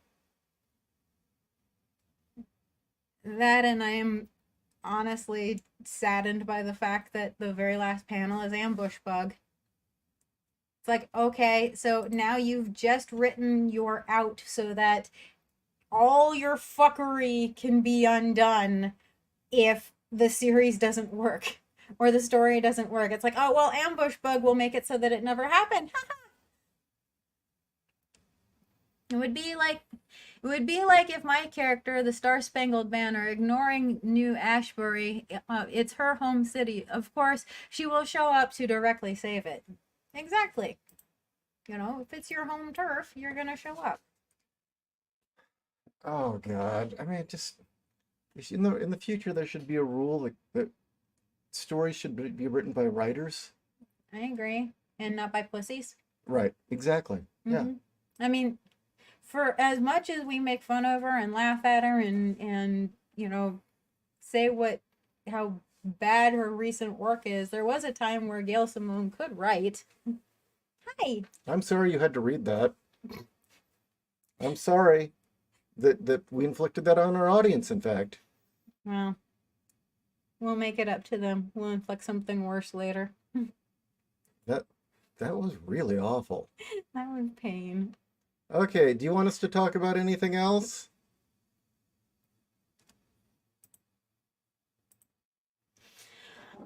That, and I am honestly saddened by the fact that the very last panel is Ambush Bug. It's like, okay, so now you've just written your out so that all your fuckery can be undone if the series doesn't work or the story doesn't work. It's like, oh, well, Ambush Bug will make it so that it never happened. It would be like if my character, the Star Spangled Banner, ignoring New Ashbury, it's her home city. Of course, she will show up to directly save it. Exactly. You know, if it's your home turf, you're gonna show up. Oh God! I mean, just in the future, there should be a rule that stories should be written by writers. I agree, and not by pussies. Right. Exactly. Yeah. I mean, for as much as we make fun of her and laugh at her and you know, say how bad her recent work is, there was a time where Gail Simone could write. Hi. I'm sorry you had to read that. I'm sorry that we inflicted that on our audience, in fact. Well, we'll make it up to them. We'll inflict something worse later. That was really awful. That was pain. Okay, do you want us to talk about anything else?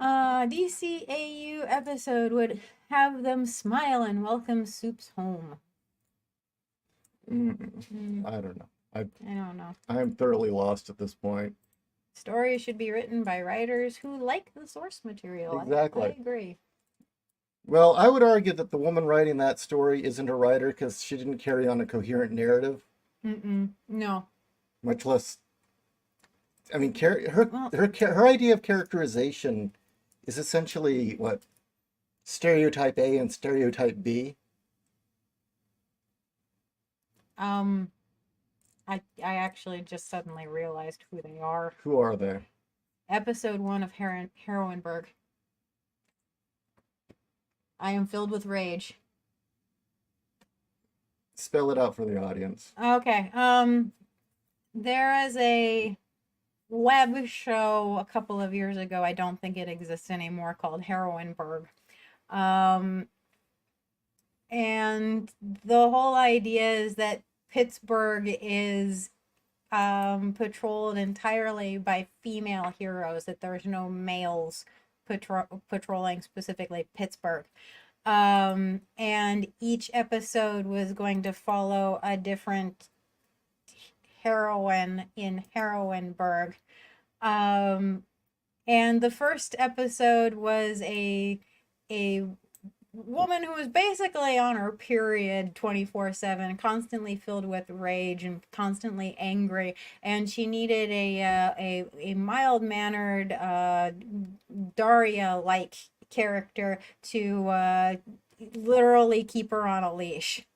DCAU episode would have them smile and welcome Soups home. I don't know. I don't know. I'm thoroughly lost at this point. Stories should be written by writers who like the source material. Exactly. I agree. Well, I would argue that the woman writing that story isn't a writer because she didn't carry on a coherent narrative. No. Much less. I mean, her idea of characterization is essentially what? Stereotype A and stereotype B. I actually just suddenly realized who they are. Who are they? Episode 1 of Heroinberg. I am filled with rage. Spell it out for the audience. Okay. There is a web show a couple of years ago. I don't think it exists anymore, called Heroinberg. And the whole idea is that Pittsburgh is patrolled entirely by female heroes, that there's no males patrolling specifically Pittsburgh. And each episode was going to follow a different heroine in Heroinberg. And the first episode was a woman who was basically on her period 24/7, constantly filled with rage and constantly angry, and she needed a mild-mannered Daria-like character to literally keep her on a leash.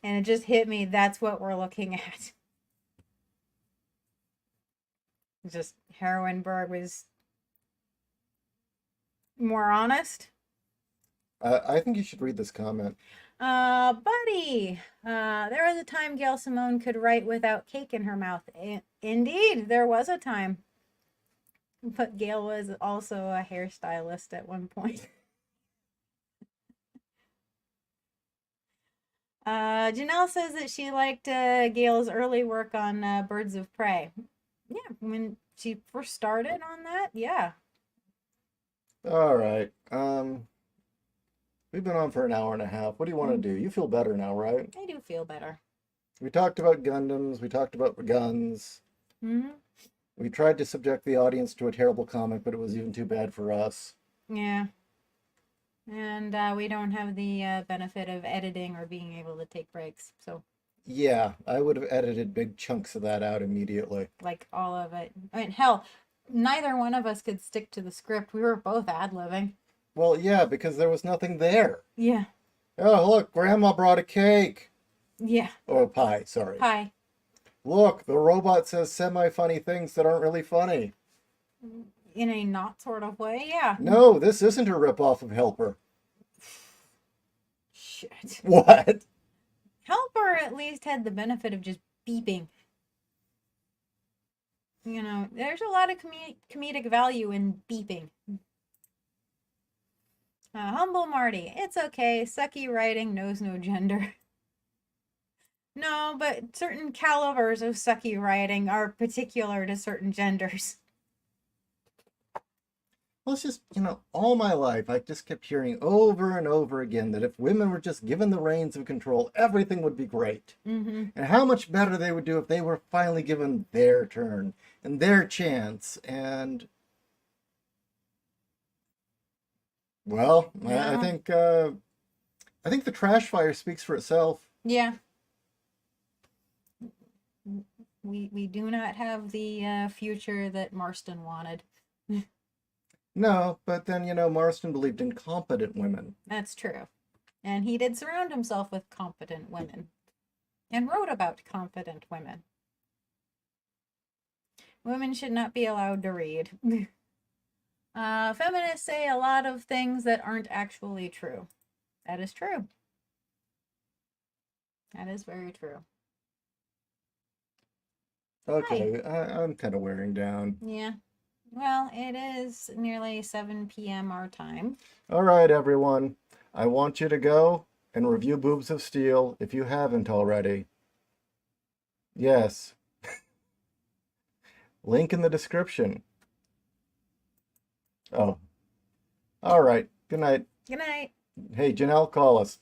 And it just hit me, that's what we're looking at. Just Heroinberg was more honest. I think you should read this comment. Buddy, there was a time Gail Simone could write without cake in her mouth. Indeed, there was a time. But Gail was also a hairstylist at one point. Janelle says that she liked Gail's early work on Birds of Prey. Yeah, when she first started on that, yeah. All right. We've been on for an hour and a half. What do you want to do? You feel better now, right? I do feel better. We talked about Gundams. We talked about guns. Mm-hmm. We tried to subject the audience to a terrible comic, but it was even too bad for us. Yeah. And we don't have the benefit of editing or being able to take breaks. So, Yeah, I would have edited big chunks of that out immediately. like, all of it. I mean, hell, neither one of us could stick to the script. We were both ad-libbing. Well, yeah, because there was nothing there. Yeah. Oh, look, Grandma brought a cake. Yeah. Or a pie, sorry. Hi. Look, the robot says semi-funny things that aren't really funny. In a not sort of way, yeah. No, this isn't a ripoff of Helper. Shit. What? Helper at least had the benefit of just beeping. You know, there's a lot of comedic value in beeping. Humble Marty, it's okay. Sucky writing knows no gender. No, but certain calibers of sucky writing are particular to certain genders. Well, it's just, all my life, I just kept hearing over and over again that if women were just given the reins of control, everything would be great. Mm-hmm. And how much better they would do if they were finally given their turn and their chance. And, well, Yeah. I think the trash fire speaks for itself. Yeah. We do not have the future that Marston wanted. No, but then, Marston believed in competent women. That's true. And he did surround himself with competent women. And wrote about competent women. Women should not be allowed to read. Feminists say a lot of things that aren't actually true. That is true. That is very true. Okay, I'm kind of wearing down. Yeah. Well, it is nearly 7 p.m. our time. All right, everyone. I want you to go and review Boobs of Steel if you haven't already. Yes. Link in the description. Oh. All right. Good night. Good night. Hey, Janelle, call us.